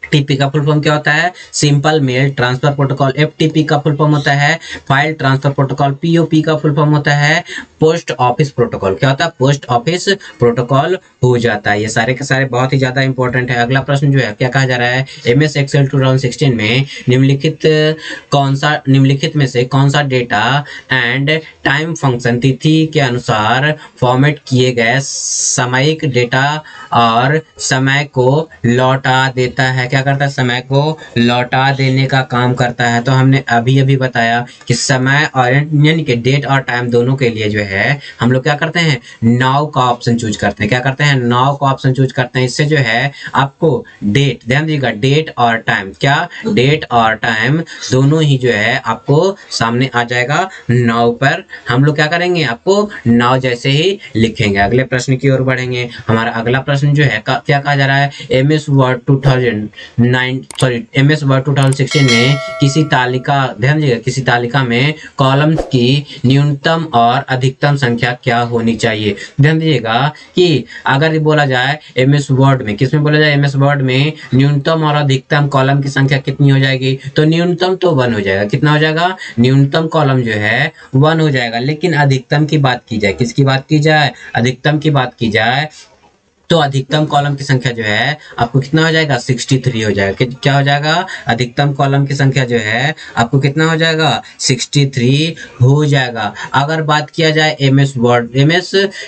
FTP का फुल फॉर्म क्या होता है? Simple mail transfer protocol. FTP का फुल फॉर्म होता है फाइल ट्रांसफर प्रोटोकॉल। POP का फुल फॉर्म होता है पोस्ट ऑफिस प्रोटोकॉल। क्या होता है? पोस्ट ऑफिस प्रोटोकॉल हो जाता है। ये सारे के सारे बहुत ही ज्यादा इंपॉर्टेंट है। अगला प्रश्न जो है क्या कहा जा रहा है? MS एक्सेल 2016 में निम्नलिखित में से कौन सा डेटा एंड टाइम फंक्शन तिथि के अनुसार फॉर्मेट किए गए सामयिक डेटा और समय को लौटा देता है? क्या करता है? समय को लौटा देने का काम करता है। तो हमने अभी अभी बताया कि समय और यानी कि डेट और टाइम दोनों के लिए जो है हम लोग क्या करते हैं? नाउ का ऑप्शन चूज करते हैं। क्या करते हैं? नाउ का ऑप्शन चूज करते हैं। इससे जो है आपको डेट, ध्यान दीजिएगा, डेट और टाइम, क्या डेट और टाइम दोनों ही जो है आपको सामने आ जाएगा नाउ पर। हम लोग क्या करेंगे? आपको नाउ जैसे ही लिखेंगे। अगले प्रश्न की ओर बढ़ेंगे। हमारा अगला प्रश्न जो है क्या कहा जा रहा है? MS वर्ड 2016 में किसी तालिका, ध्यान दीजिएगा, किसी तालिका में कॉलम की न्यूनतम और अधिकतम संख्या क्या होनी चाहिए? ध्यान दीजिएगा कि अगर बोला जाए MS वर्ड में, किसमें बोला जाए? MS वर्ड में न्यूनतम और अधिकतम कॉलम की संख्या कितनी हो जाएगी? तो न्यूनतम तो 1 हो जाएगा। कितना हो जाएगा? न्यूनतम कॉलम जो है 1 हो जाएगा। लेकिन अधिकतम की बात की जाए, किसकी बात की जाए? अधिकतम की बात की जाए तो अधिकतम कॉलम की संख्या जो है आपको कितना हो जाएगा? 63 हो जाएगा। क्या हो जाएगा? अधिकतम कॉलम की संख्या जो है आपको कितना हो जाएगा? 63 हो जाएगा। अगर बात किया जाए MS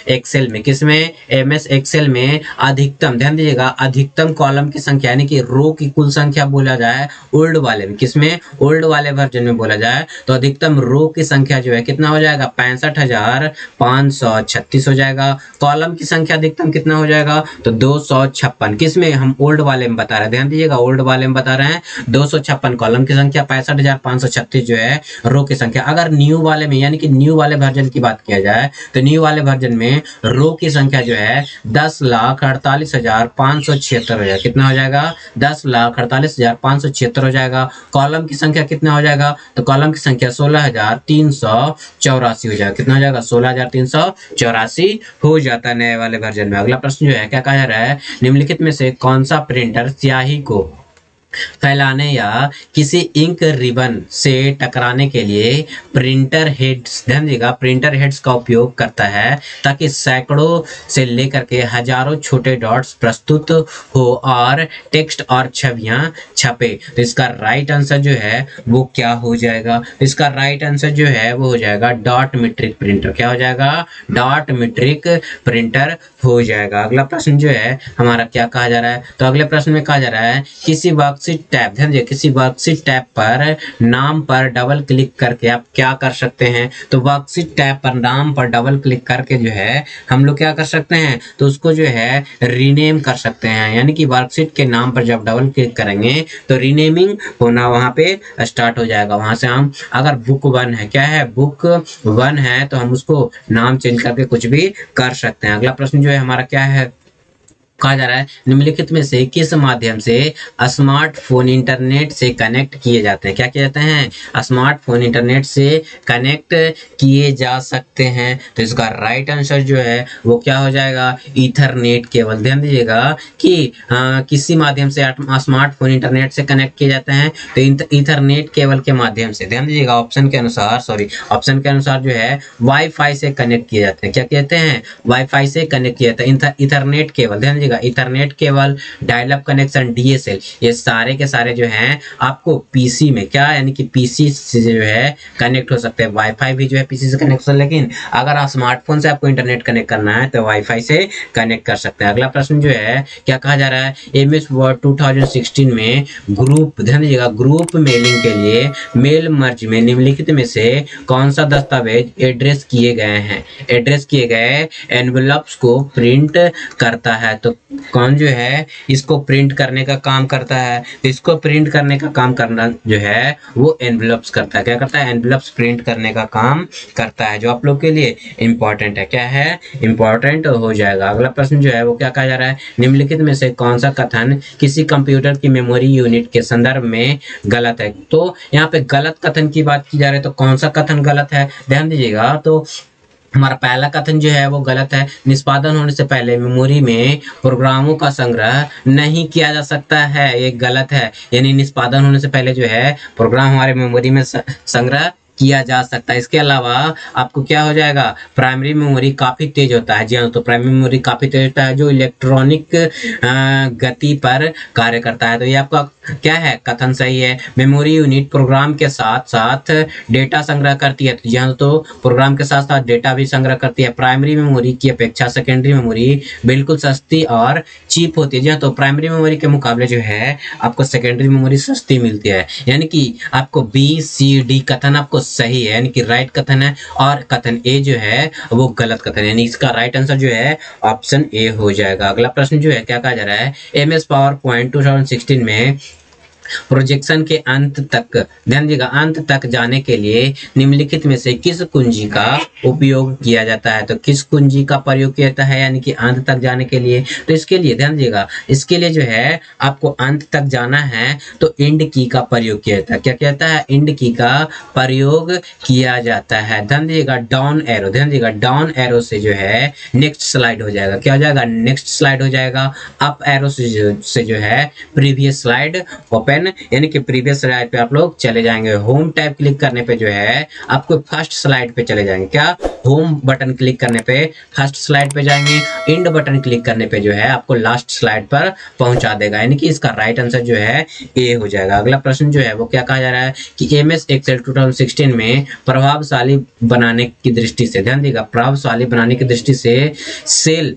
एक्सेल में, किसमें? MS एक्सेल में अधिकतम, ध्यान दीजिएगा, अधिकतम कॉलम की संख्या यानी कि रो की कुल संख्या बोला जाए ओल्ड वाले में, किसमें? ओल्ड वाले वर्जन में बोला जाए तो अधिकतम रो की संख्या जो है कितना हो जाएगा? 65,536 हो जाएगा। कॉलम की संख्या अधिकतम कितना हो जाएगा? तो 256। किसमें? हम ओल्ड वाले में बता रहे हैं, ध्यान दीजिएगा, ओल्ड वाले में बता रहे हैं 256 कॉलम की संख्या, 65,536 जो है रो की संख्या। अगर न्यू वाले में यानी कि न्यू वाले वर्जन की बात किया जाए तो न्यू वाले वर्जन में रो की संख्या जो है 10,48,576 हो जाएगा। कितना हो जाएगा? 10,48,576 हो जाएगा। कॉलम की संख्या कितना हो जाएगा? तो कॉलम की संख्या 16,384 हो जाएगा। कितना हो जाएगा? 16,384 हो जाता है नए वाले वर्जन में। अगला प्रश्न जो है क्या कहा जा रहा है? निम्नलिखित में से कौन सा प्रिंटर स्याही को फैलाने या किसी इंक रिबन से टकराने के लिए प्रिंटर हेड्स, ध्यान दीजिएगा, प्रिंटर हेड्स का उपयोग करता है ताकि सैकड़ों से लेकर के हजारों छोटे डॉट्स प्रस्तुत हो और टेक्स्ट और छवियां छपे। तो इसका राइट आंसर जो है वो क्या हो जाएगा? इसका राइट आंसर जो है वो हो जाएगा डॉट मीट्रिक प्रिंटर। क्या हो जाएगा? डॉट मीट्रिक प्रिंटर हो जाएगा। अगला प्रश्न जो है हमारा क्या कहा जा रहा है? तो अगले प्रश्न में कहा जा रहा है किसी वर्कशीट टैब, ध्यान दीजिए, किसी वर्कशीट टैब पर नाम पर डबल क्लिक करके आप क्या कर सकते हैं? तो वर्कशीट टैब पर नाम पर डबल क्लिक करके जो है हम लोग क्या कर सकते हैं? तो उसको जो है रीनेम कर सकते हैं, यानी कि वर्कशीट के नाम पर जब डबल क्लिक करेंगे तो रीनेमिंग होना वहां पे स्टार्ट हो जाएगा। वहां से हम अगर बुक 1 है, क्या है, बुक 1 है, तो हम उसको नाम चेंज करके कुछ भी कर सकते हैं। अगला प्रश्न जो है हमारा क्या है, कहा जा रहा है निम्नलिखित में से किस माध्यम से स्मार्टफोन इंटरनेट से कनेक्ट किए जाते हैं? क्या किए जाते हैं? स्मार्टफोन इंटरनेट से कनेक्ट किए जा सकते हैं। तो इसका राइट आंसर जो है वो क्या हो जाएगा? Ethernet cable. ध्यान दीजिएगा कि किसी माध्यम से स्मार्टफोन इंटरनेट से कनेक्ट किए जाते हैं, तो ईथरनेट केबल के माध्यम से, ध्यान दीजिएगा, ऑप्शन के अनुसार जो है वाईफाई से कनेक्ट किए जाते हैं। क्या कहते हैं? वाईफाई से कनेक्ट किया जाता है। ईथरनेट केबल, ध्यान दीजिएगा, Ethernet cable, dial up connection, DSL, ये सारे के सारे जो हैं आपको पीसी में, क्या, यानी कि पीसी से जो है कनेक्ट हो सकते हैं। वाईफाई भी जो है पीसी से कनेक्ट हो, लेकिन अगर आप स्मार्टफोन से आपको इंटरनेट कनेक्ट करना है तो वाईफाई से कनेक्ट कर सकते हैं। अगला प्रश्न जो है क्या कहा जा रहा है? एमएस वर्ड 2016 में ग्रुप, ध्यान दीजिएगा, ग्रुप मेलिंग के लिए मेल मर्ज में निम्नलिखित में से कौन सा दस्तावेज एड्रेस किए गए हैं? एड्रेस किए गए एनवेलप्स को प्रिंट करता है। तो कौन जो है इसको प्रिंट करने का काम करता है? तो इसको प्रिंट करने का काम करना जो है वो एनवेलप्स करता है। क्या करता है? एनवेलप्स प्रिंट करने का काम करता है, जो आप लोग के लिए इंपॉर्टेंट है। क्या है? इंपॉर्टेंट हो जाएगा। अगला प्रश्न जो है वो क्या कहा जा रहा है? निम्नलिखित में से कौन सा कथन किसी कंप्यूटर की मेमोरी यूनिट के संदर्भ में गलत है? तो यहाँ पे गलत कथन की बात की जा रही है, तो कौन सा कथन गलत है? ध्यान दीजिएगा, तो हमारा पहला कथन जो है वो गलत है। निष्पादन होने से पहले मेमोरी में प्रोग्रामों का संग्रह नहीं किया जा सकता है, ये गलत है। यानी निष्पादन होने से पहले जो है प्रोग्राम हमारे मेमोरी में संग्रह किया जा सकता है। इसके अलावा आपको क्या हो जाएगा? प्राइमरी मेमोरी काफी तेज होता है। जी हाँ, तो प्राइमरी मेमोरी काफी तेज होता है जो इलेक्ट्रॉनिक गति पर कार्य करता है। तो ये आपका क्या है? कथन सही है। मेमोरी यूनिट प्रोग्राम के साथ साथ डेटा संग्रह करती है। जी हाँ, तो प्रोग्राम के साथ साथ डेटा भी संग्रह करती है। प्राइमरी मेमोरी की अपेक्षा सेकेंडरी मेमोरी बिल्कुल सस्ती और चीप होती है। जी हाँ, तो प्राइमरी मेमोरी के मुकाबले जो है आपको सेकेंडरी मेमोरी सस्ती मिलती है। यानी कि आपको BCD कथन आपको सही है, यानी कि राइट कथन है, और कथन ए जो है वो गलत कथन है, यानी इसका राइट आंसर जो है ऑप्शन ए हो जाएगा। अगला प्रश्न जो है क्या कहा जा रहा है? MS पावरपॉइंट 2016 में प्रोजेक्शन के अंत तक, ध्यान दीजिएगा, अंत तक जाने के लिए निम्नलिखित में से किस कुंजी का उपयोग किया जाता है? तो किस कुंजी का प्रयोग किया जाता है यानी कि अंत तक जाने के लिए? तो इसके लिए ध्यान दीजिएगा, इसके लिए जो है आपको अंत तक जाना है तो इंड की का प्रयोग किया जाता है। क्या कहता है? इंड की का प्रयोग किया जाता है। ध्यान दीजिएगा, डाउन एरो, ध्यान दीजिएगा, डाउन एरो से जो है नेक्स्ट स्लाइड हो जाएगा। क्या हो जाएगा? नेक्स्ट स्लाइड हो जाएगा। अप एरो से जो है प्रीवियस स्लाइड ओपन, यानी कि प्रीवियस स्लाइड पे आप लोग चले जाएंगे। होम टैब क्लिक करने पे जो है आपको फर्स्ट स्लाइड पे चले जाएंगे। क्या? होम बटन क्लिक करने पे फर्स्ट स्लाइड पे जाएंगे। इंड बटन क्लिक करने पे जो है आपको लास्ट स्लाइड पर पहुंचा देगा, यानी कि इसका राइट आंसर जो है ए हो जाएगा। अगला प्रश्न जो है वो क्या कहा जा रहा है कि MS Excel 2016 में प्रभावशाली बनाने की दृष्टि से, ध्यान दीजिएगा, प्रभावशाली बनाने की दृष्टि से सेल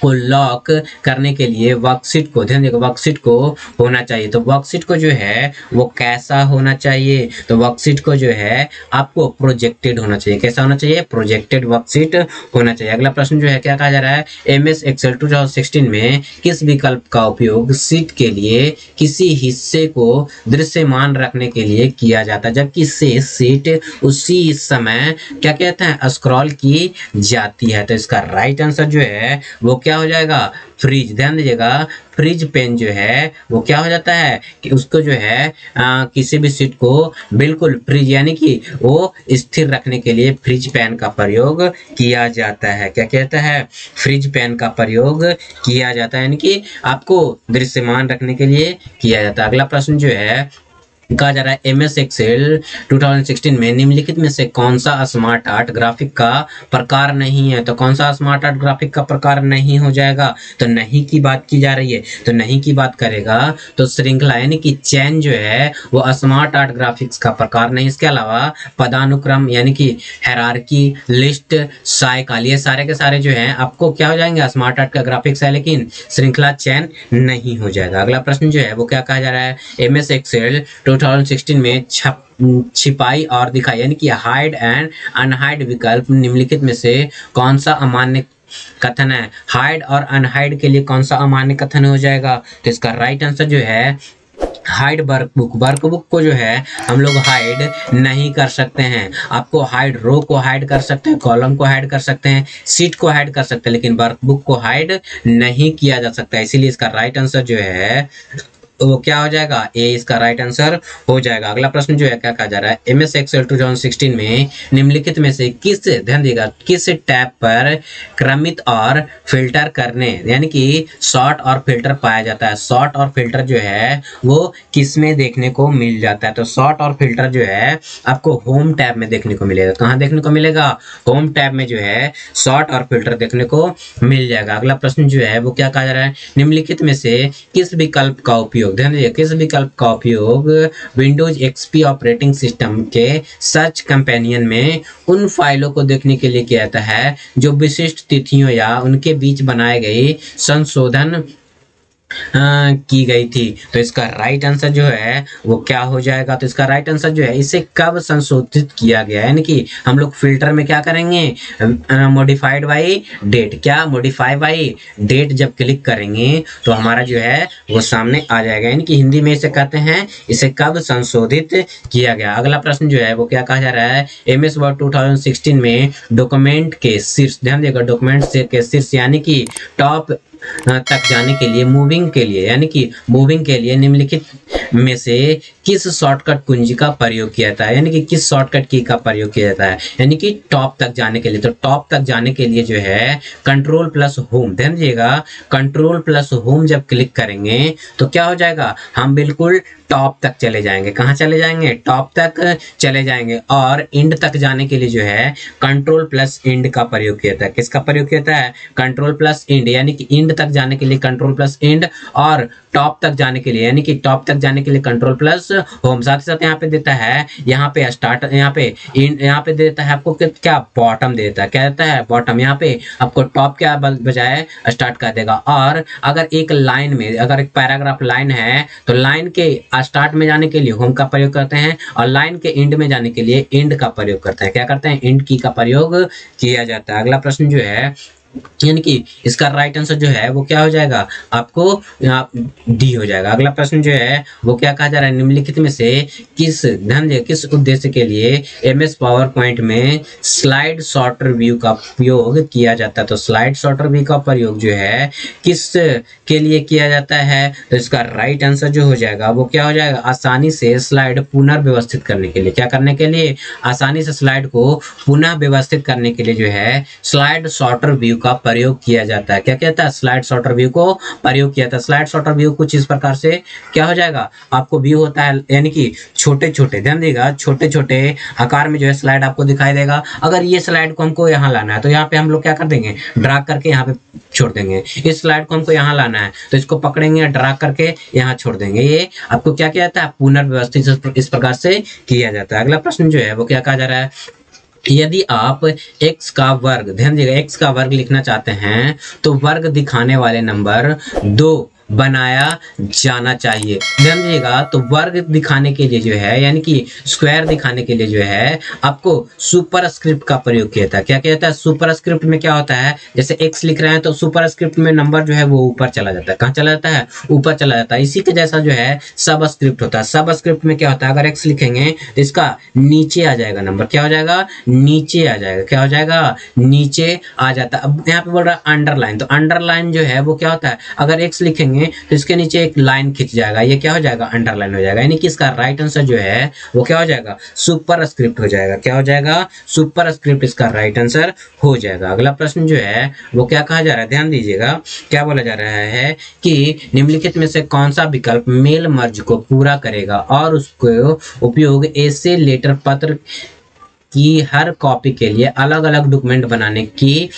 को लॉक करने के लिए वर्कशीट को, ध्यान दीजिएगा, वर्कशीट को होना चाहिए। तो वर्कशीट को जो है वो कैसा होना चाहिए? तो वर्कशीट को जो है आपको प्रोजेक्टेड होना चाहिए। कैसा होना चाहिए? प्रोजेक्टेड वर्कशीट होना चाहिए। अगला प्रश्न जो है क्या कहा जा रहा है? MS Excel 2016 में किस विकल्प का उपयोग शीट के लिए किसी हिस्से को दृश्यमान रखने के लिए किया जाता है, जबकि शीट उसी समय क्या कहते हैं? स्क्रॉल की जाती है। तो इसका राइट आंसर जो है वो क्या हो जाएगा, फ्रीज। ध्यान दीजिएगा, फ्रीज पेन जो है वो क्या हो जाता है कि उसको जो है किसी भी सीट को बिल्कुल फ्रीज यानी कि वो स्थिर रखने के लिए फ्रीज पेन का प्रयोग किया जाता है। क्या कहता है, फ्रीज पेन का प्रयोग किया जाता है, यानी कि आपको दृश्यमान रखने के लिए किया जाता है। अगला प्रश्न जो है कहा जा रहा है MS एक्सेल 2016 में निम्नलिखित में से कौन सा स्मार्ट आर्ट ग्राफिक का प्रकार नहीं है। तो कौन सा स्मार्ट आर्ट ग्राफिक का प्रकार नहीं हो जाएगा, तो नहीं की बात की जा रही है, तो नहीं की बात करेगा तो श्रृंखला यानी कि चैन जो है वो स्मार्ट आर्ट ग्राफिक्स का प्रकार नहीं। इसके अलावा पदानुक्रम यानी कि हायरार्की, लिस्ट, साइकिल, ये सारे के सारे जो है आपको क्या हो जाएंगे, स्मार्ट आर्ट का ग्राफिक्स है, लेकिन श्रृंखला चैन नहीं हो जाएगा। अगला प्रश्न जो है वो क्या कहा जा रहा है, MS एक्सेल 2016 में छिपाई और दिखाई यानी कि हाइड एंड अनहाइड विकल्प निम्नलिखित में से कौन सा अमान्य कथन है। हाइड और अनहाइड के लिए कौन सा अमान्य कथन हो जाएगा, तो इसका राइट आंसर जो है हाइड वर्कबुक। वर्कबुक को जो है हम लोग हाइड नहीं कर सकते हैं। आपको हाइड रो को हाइड कर सकते हैं, कॉलम को हाइड कर सकते हैं, सीट को हाइड कर सकते हैं, लेकिन वर्कबुक को हाइड नहीं किया जा सकता। इसीलिए इसका राइट आंसर जो है वो क्या हो जाएगा, ए इसका राइट आंसर हो जाएगा। अगला प्रश्न जो है क्या कहा जा रहा है, MS एक्सेल 2016 में निम्नलिखित में से किस, ध्यान दीजिएगा, किस टैब पर क्रमित और फिल्टर करने यानी कि सॉर्ट और फिल्टर पाया जाता है। सॉर्ट और फिल्टर जो है वो किस में देखने को मिल जाता है, तो सॉर्ट और फिल्टर जो है आपको होम टैब में देखने को मिलेगा। कहाँ देखने को मिलेगा, होम टैब में जो है सॉर्ट और फिल्टर देखने को मिल जाएगा। अगला प्रश्न जो है वो क्या कहा जा रहा है, निम्नलिखित में से किस विकल्प का उपयोग, ध्यान दीजिए, किस विकल्प का उपयोग विंडोज XP ऑपरेटिंग सिस्टम के सर्च कंपेनियन में उन फाइलों को देखने के लिए किया जाता है जो विशिष्ट तिथियों या उनके बीच बनाए गए संशोधन की गई थी। तो इसका राइट आंसर जो है वो क्या हो जाएगा, तो इसका राइट आंसर जो है इसे कब संशोधित किया गया, यानी कि हम लोग फिल्टर में क्या करेंगे, मॉडिफाइड बाई डेट, क्या मॉडिफाई बाई डेट जब क्लिक करेंगे तो हमारा जो है वो सामने आ जाएगा, यानी कि हिंदी में इसे कहते हैं इसे कब संशोधित किया गया। अगला प्रश्न जो है वो क्या कहा जा रहा है, MS वर्ड 2016 में डॉक्यूमेंट के शीर्ष, ध्यान देगा, डॉक्यूमेंट के शीर्ष यानी कि टॉप तक जाने के लिए, मूविंग के लिए यानी कि मूविंग के लिए निम्नलिखित में से किस शॉर्टकट कुंजी का प्रयोग किया जाता है, यानी कि किस शॉर्टकट की का प्रयोग किया जाता है, यानी कि टॉप तक जाने के लिए। तो टॉप तक जाने के लिए जो है कंट्रोल प्लस होम, ध्यान दीजिएगा, कंट्रोल प्लस होम जब क्लिक करेंगे तो क्या हो जाएगा, हम बिल्कुल टॉप तक चले जाएंगे। कहाँ चले जाएंगे, टॉप तक चले जाएंगे। और इंड तक जाने के लिए जो है कंट्रोल प्लस इंड का प्रयोग किया जाता है। किसका प्रयोग किया जाता है, कंट्रोल प्लस इंड, यानी कि इंड तक जाने के लिए कंट्रोल प्लस इंड, और टॉप तक जाने के लिए यानी कि टॉप तक जाने के लिए कंट्रोल प्लस होम। साथ ही साथ यहाँ पे देता है, यहाँ पे स्टार्ट, यहाँ पे इंड, यहाँ पे देता है आपको क्या, बॉटम देता है, क्या देता है, बॉटम। यहाँ पे आपको टॉप क्या बजाय स्टार्ट कर देगा। और अगर एक लाइन में, अगर एक पैराग्राफ लाइन है तो लाइन के स्टार्ट में जाने के लिए होम का प्रयोग करते हैं, और लाइन के एंड में जाने के लिए एंड का प्रयोग करते हैं। क्या करते हैं, एंड की का प्रयोग किया जाता है। अगला प्रश्न जो है, यानी कि इसका राइट आंसर जो है वो क्या हो जाएगा, आपको डी हो जाएगा। अगला प्रश्न जो है वो क्या कहा जा रहा है, निम्नलिखित में से किस, ध्यान दे, किस उद्देश्य के लिए MS पावर पॉइंट में स्लाइड सॉर्टर व्यू का उपयोग किया जाता है। तो स्लाइड सॉर्टर व्यू का प्रयोग जो है किस के लिए किया जाता है, तो इसका राइट आंसर जो हो जाएगा वो क्या हो जाएगा, आसानी से स्लाइड पुनर्व्यवस्थित करने के लिए। क्या करने के लिए, आसानी से स्लाइड को पुनः व्यवस्थित करने के लिए जो है स्लाइड सॉर्टर व्यू का प्रयोग किया जाता है। क्या कहता है, स्लाइड सॉर्टर व्यू को प्रयोग किया था। स्लाइड सॉर्टर व्यू कुछ इस प्रकार से क्या हो जाएगा, आपको व्यू होता है, यानी कि छोटे छोटे, ध्यान देगा, छोटे छोटे आकार में जो है स्लाइड आपको दिखाई देगा। अगर ये स्लाइड को हमको यहाँ लाना है तो यहाँ पे हम लोग क्या कर देंगे, ड्रैग करके यहाँ पे छोड़ देंगे। इस स्लाइड को हमको यहाँ लाना है तो इसको पकड़ेंगे, ड्रैग करके यहाँ छोड़ देंगे। ये आपको क्या किया जाता है, पुनर्व्यवस्थित इस प्रकार से किया जाता है। अगला प्रश्न जो है वो क्या कहा जा रहा है, यदि आप x का वर्ग, ध्यान दीजिएगा, x का वर्ग लिखना चाहते हैं तो वर्ग दिखाने वाले नंबर 2 बनाया जाना चाहिए। ध्यान दीजिएगा, तो वर्ग दिखाने के लिए जो है यानी कि स्क्वायर दिखाने के लिए जो है आपको सुपरस्क्रिप्ट का प्रयोग किया था। क्या किया जाता है? सुपरस्क्रिप्ट में क्या होता है, जैसे x लिख रहे हैं तो सुपरस्क्रिप्ट में नंबर जो है वो ऊपर चला जाता है। कहाँ चला जाता है? ऊपर चला जाता है। इसी के जैसा जो है सबस्क्रिप्ट होता है। सबस्क्रिप्ट में क्या होता है, अगर x लिखेंगे तो इसका नीचे आ जाएगा नंबर। क्या हो जाएगा? नीचे आ जाएगा। क्या हो जाएगा? नीचे आ जाता है। अब यहाँ पे बोल रहा है अंडरलाइन, तो अंडरलाइन जो है वो क्या होता है, अगर x लिखेंगे तो इसके नीचे एक लाइन खिंच जाएगा, ये क्या हो जाएगा? अंडरलाइन हो जाएगा। यानी कि इसका राइट आंसर जो है वो क्या हो जाएगा? सुपरस्क्रिप्ट हो जाएगा। क्या हो जाएगा? सुपरस्क्रिप्ट इसका राइट आंसर हो जाएगा। अगला प्रश्न जो है वो क्या कहा जा रहा है, ध्यान दीजिएगा, क्या बोला जा रहा है कि निम्नलिखित में से कौन सा विकल्प मेल मर्ज को पूरा करेगा और उसको उपयोग ऐसे लेटर पत्र की हर कॉपी के लिए अलग अलग डॉक्यूमेंट बनाने की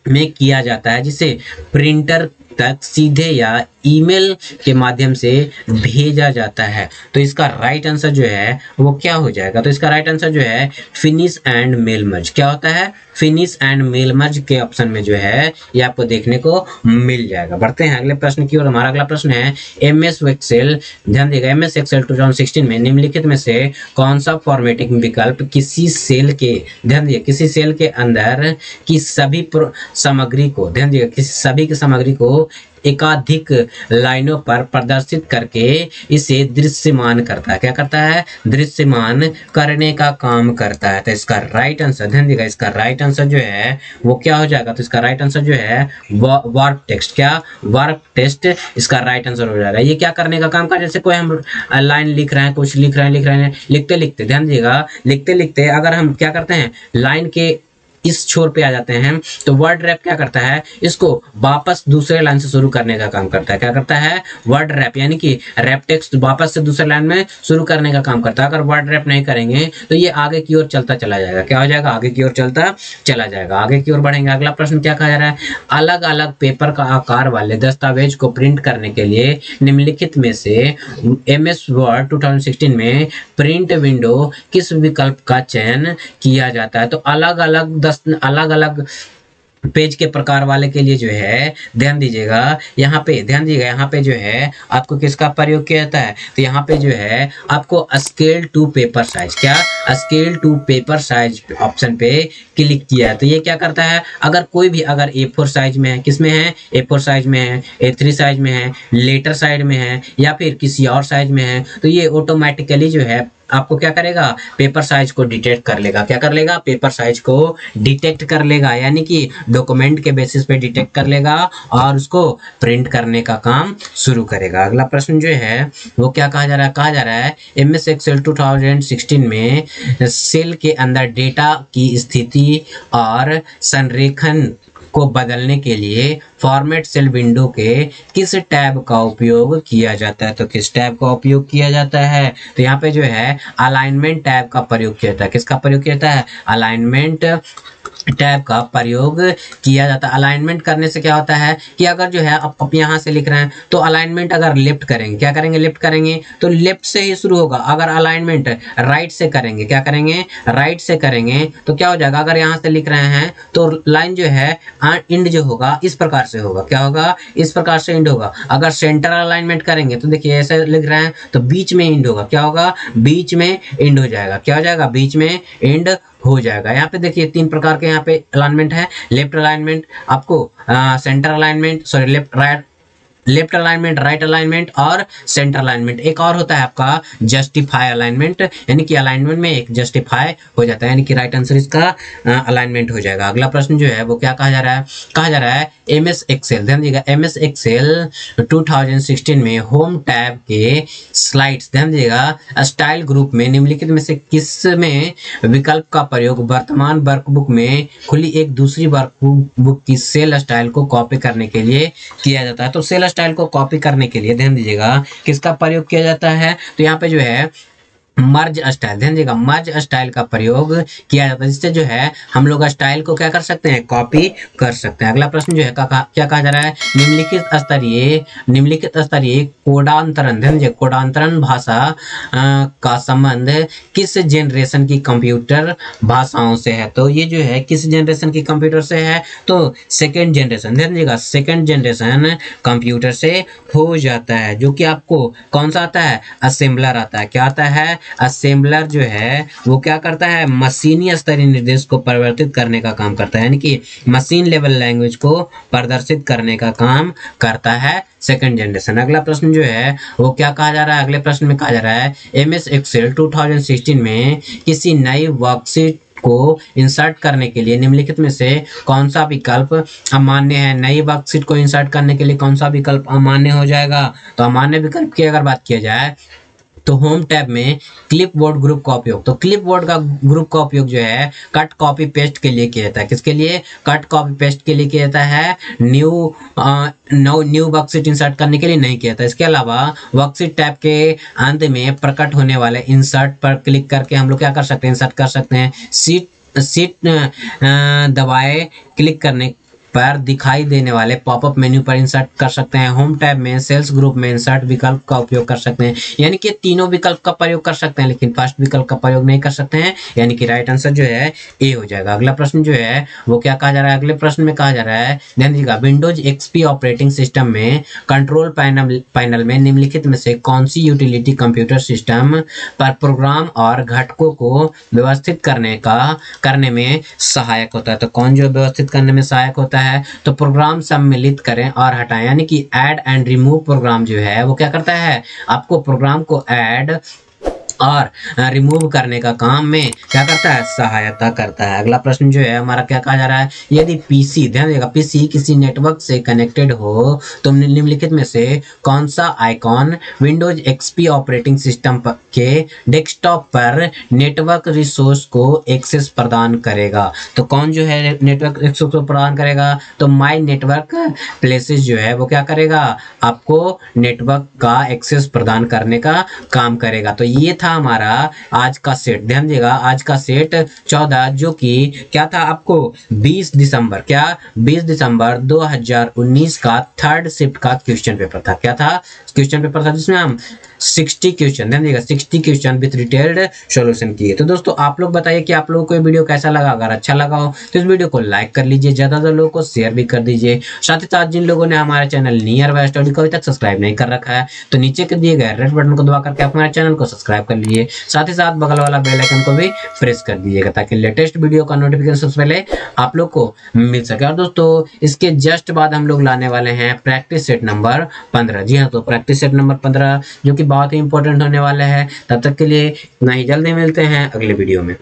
में किया जाता है, जिसे प्रिंटर तक सीधे या ईमेल के माध्यम से भेजा जाता है। तो इसका राइट आंसर जो है वो क्या हो जाएगा? तो इसका राइट आंसर जो है फिनिश एंड मेल मर्ज। क्या होता है? फिनिश एंड मेल मर्ज के ऑप्शन में जो है ये आपको देखने को मिल जाएगा। बढ़ते हैं अगले प्रश्न की ओर। हमारा अगला प्रश्न है MS एक्सेल। ध्यान देगा, MS एक्सेल 2016 में निम्नलिखित में से कौन सा फॉर्मेटिंग विकल्प किसी सेल के, ध्यान दिए, किसी सेल के अंदर की सभी सामग्री को, ध्यान दिएगा, किसी सभी की सामग्री को एकाधिक लाइनों पर प्रदर्शित करके इसे दृश्यमान करता है। क्या करता है? दृश्यमान करने का काम करता है। तो इसका राइट आंसर, ध्यान दीजिएगा, इसका राइट आंसर जो है वो क्या हो जाएगा? तो इसका राइट आंसर जो है वर्क टेक्स्ट। क्या? वर्क टेक्स्ट इसका राइट आंसर हो जाएगा। ये क्या करने का काम का, जैसे कोई हम लाइन लिख रहे हैं, कुछ लिख रहे हैं, लिखते लिखते, ध्यान दीजिएगा, लिखते लिखते अगर हम क्या करते हैं, लाइन के इस छोर पे आ जाते हैं तो वर्ड रैप क्या करता है, इसको वापस दूसरे लाइन से शुरू करने का काम करता है। क्या करता है? वर्ड रैप, यानी कि रैप टेक्स्ट वापस से दूसरे लाइन में शुरू करने का काम करता है। अगर वर्ड रैप नहीं करेंगे तो ये आगे की ओर चलता चला जाएगा। क्या हो जाएगा? आगे की ओर चलता चला जाएगा। आगे की ओर बढ़ेंगे। अगला प्रश्न क्या कहा जा रहा है? अलग अलग पेपर का आकार वाले दस्तावेज को प्रिंट करने के लिए निम्नलिखित में से MS वर्ड 2016 में प्रिंट विंडो किस विकल्प का चयन किया जाता है? तो अलग अलग पेज के प्रकार वाले के लिए जो है ध्यान दीजिएगा, यहाँ पे ध्यान दीजिएगा, यहाँ पे जो है आपको किसका प्रयोग किया जाता है? तो यहाँ पे जो है आपको स्केल टू पेपर साइज, क्या? Scale to paper size option पे क्लिक किया है। तो ये क्या करता है, अगर कोई भी अगर A4 साइज में है, किस में है? A4 साइज में है, A3 साइज में है, लेटर साइज में है या फिर किसी और साइज में है, तो ये ऑटोमेटिकली जो है आपको क्या करेगा? पेपर साइज को डिटेक्ट कर लेगा। क्या कर लेगा? पेपर साइज को डिटेक्ट कर लेगा, यानी कि डॉक्यूमेंट के बेसिस पे डिटेक्ट कर लेगा और उसको प्रिंट करने का काम शुरू करेगा। अगला प्रश्न जो है वो क्या कहा जा रहा है? कहा जा रहा है MS एक्सेल 2016 में सेल के अंदर डेटा की स्थिति और संरेखन को बदलने के लिए फॉर्मेट सेल विंडो के किस टैब का उपयोग किया जाता है? तो किस टैब का उपयोग किया जाता है? तो यहाँ पे जो है अलाइनमेंट टैब का प्रयोग किया जाता है। किसका प्रयोग किया जाता है? अलाइनमेंट टैब का प्रयोग किया जाता है। अलाइनमेंट करने से क्या होता है कि अगर जो है आप यहाँ से लिख रहे हैं तो अलाइनमेंट अगर लेफ्ट करेंगे, क्या करेंगे? लेफ्ट करेंगे तो लेफ्ट से ही शुरू होगा। अगर अलाइनमेंट राइट से करेंगे, क्या करेंगे? राइट से करेंगे तो क्या हो जाएगा? अगर यहाँ से लिख रहे हैं तो लाइन जो है इंड जो होगा इस प्रकार से होगा। क्या होगा? इस प्रकार से इंड होगा। अगर सेंटर अलाइनमेंट करेंगे तो देखिए ऐसे लिख रहे हैं तो बीच में इंड होगा। क्या होगा? बीच में इंड हो जाएगा। क्या हो जाएगा? बीच में इंड हो जाएगा। यहाँ पे देखिए 3 प्रकार के यहाँ पे अलाइनमेंट है। लेफ्ट अलाइनमेंट, आपको centre alignment, sorry left alignment, right alignment और सेंटर अलाइनमेंट। एक और होता है आपका जस्टिफाई अलाइनमेंट, यानी कि अलाइनमेंट में एक जस्टिफाई हो जाता है, यानी कि राइट आंसर इसका अलाइनमेंट हो जाएगा। अगला प्रश्न जो है वो क्या कहा जा रहा है? कहा जा रहा है MS एक्सेल, ध्यान दीजिएगा, MS एक्सेल 2016 में होम टैब के स्लाइड्स, ध्यान दीजिएगा, स्टाइल ग्रुप में निम्नलिखित में से किस में विकल्प का प्रयोग वर्तमान वर्कबुक में खुली एक दूसरी वर्कबुक की सेल स्टाइल को कॉपी करने के लिए किया जाता है? तो सेल स्टाइल को कॉपी करने के लिए ध्यान दीजिएगा किसका प्रयोग किया जाता है? तो यहाँ पे जो है मर्ज स्टाइल, ध्यान दीजिएगा, मर्ज स्टाइल का प्रयोग किया जाता है, जिससे जो है हम लोग स्टाइल को क्या कर सकते हैं, कॉपी कर सकते हैं। अगला प्रश्न जो है क्या कहा जा रहा है, निम्नलिखित स्तरीय कोडांतरण, ध्यान दीजिए, कोडांतरण भाषा का संबंध किस जनरेशन की कंप्यूटर भाषाओं से है। तो ये जो है किस जनरेशन की कंप्यूटर से है, तो सेकेंड जनरेशन, ध्यान दीजिएगा, सेकेंड जनरेशन कंप्यूटर से हो जाता है, जो कि आपको कौन सा आता है, असेंबलर आता है। क्या आता है, असेंबलर जो है वो क्या करता है, मशीनी स्तरीय निर्देश को परिवर्तित करने का काम करता है, यानी कि मशीन लेवल लैंग्वेज को प्रदर्शित करने का काम करता है सेकंड जनरेशन। अगला प्रश्न जो है वो क्या कहा जा रहा है, अगले प्रश्न में कहा जा रहा है MS Excel 2016 में किसी नई वर्कशीट को इंसर्ट करने के लिए निम्नलिखित में से कौन सा विकल्प अमान्य है। नई वर्कशीट को इंसर्ट करने के लिए कौन सा विकल्प अमान्य हो जाएगा, तो अमान्य विकल्प की अगर बात किया जाए तो होम टैब में क्लिपबोर्ड ग्रुप का उपयोग, तो क्लिपबोर्ड का ग्रुप का उपयोग जो है कट कॉपी पेस्ट के लिए किया जाता है। किसके लिए, कट कॉपी पेस्ट के लिए किया जाता है, न्यू वर्कशीट इंसर्ट करने के लिए नहीं किया जाता। इसके अलावा वर्कशीट टैब के अंत में प्रकट होने वाले इंसर्ट पर क्लिक करके हम लोग क्या कर सकते हैं, इंसर्ट कर सकते हैं। सीट दबाए क्लिक करने पर दिखाई देने वाले पॉपअप मेन्यू पर इंसर्ट कर सकते हैं। होम टैब में सेल्स ग्रुप में इंसर्ट विकल्प का उपयोग कर सकते हैं, यानी कि तीनों विकल्प का प्रयोग कर सकते हैं, लेकिन फर्स्ट विकल्प का प्रयोग नहीं कर सकते हैं, यानी कि राइट आंसर जो है ए हो जाएगा। अगला प्रश्न जो है वो क्या कहा जा रहा है, अगले प्रश्न में कहा जा रहा है, ध्यान दीजिएगा, विंडोज XP ऑपरेटिंग सिस्टम में कंट्रोल पैनल में निम्नलिखित में से कौन सी यूटिलिटी कंप्यूटर सिस्टम पर प्रोग्राम और घटकों को व्यवस्थित करने में सहायक होता है। तो कौन जो व्यवस्थित करने में सहायक होता है, तो प्रोग्राम सम्मिलित करें और हटाएं, यानी कि ऐड एंड रिमूव प्रोग्राम जो है वो क्या करता है, आपको प्रोग्राम को ऐड और रिमूव करने का काम में क्या करता है, सहायता करता है। अगला प्रश्न जो है हमारा क्या कहा जा रहा है, यदि पीसी, ध्यान देगा, पीसी किसी नेटवर्क से कनेक्टेड हो तो निम्नलिखित में से कौन सा icon Windows XP operating system के डेस्कटॉप पर नेटवर्क रिसोर्स को एक्सेस प्रदान करेगा। तो कौन जो है नेटवर्क रिसोर्स को प्रदान करेगा, तो माई नेटवर्क प्लेसेस जो है वो क्या करेगा, आपको नेटवर्क का एक्सेस प्रदान करने का काम करेगा। तो ये था हमारा आज का सेट, ध्यान दीजिएगा, आज का सेट 14 जो कि क्या था, आपको 20 दिसंबर 2019 का थर्ड शिफ्ट का क्वेश्चन पेपर था। क्या था, क्वेश्चन पेपर था जिसमें हम 60 क्वेश्चन, ध्यान दीजिएगा, 60 क्वेश्चन विद डिटेल्ड सॉल्यूशन किए। तो दोस्तों आप लोग बताइए कि आप लोगों को ये वीडियो कैसा लगा, अगर अच्छा लगा हो तो इस वीडियो को लाइक कर लीजिए, ज्यादातर लोगों को शेयर भी कर दीजिए। साथ ही साथ जिन लोगों ने हमारे चैनल नियर बाय स्टडी को अभी तक सब्सक्राइब नहीं कर रखा है तो नीचे के दिए गए रेड बटन को दबा करके आप हमारे चैनल को सब्सक्राइब कर लीजिए। साथ ही साथ बगल वाला बेल आइकन को भी प्रेस कर दीजिएगा ताकि लेटेस्ट वीडियो का नोटिफिकेशन सबसे पहले आप लोग को मिल सके। और दोस्तों इसके जस्ट बाद हम लोग लाने वाले हैं प्रैक्टिस सेट नंबर 15। जी हाँ, तो प्रैक्टिस सेट नंबर 15 जो कि बहुत ही इंपॉर्टेंट होने वाला है। तब तक के लिए इतना ही, जल्दी मिलते हैं अगले वीडियो में।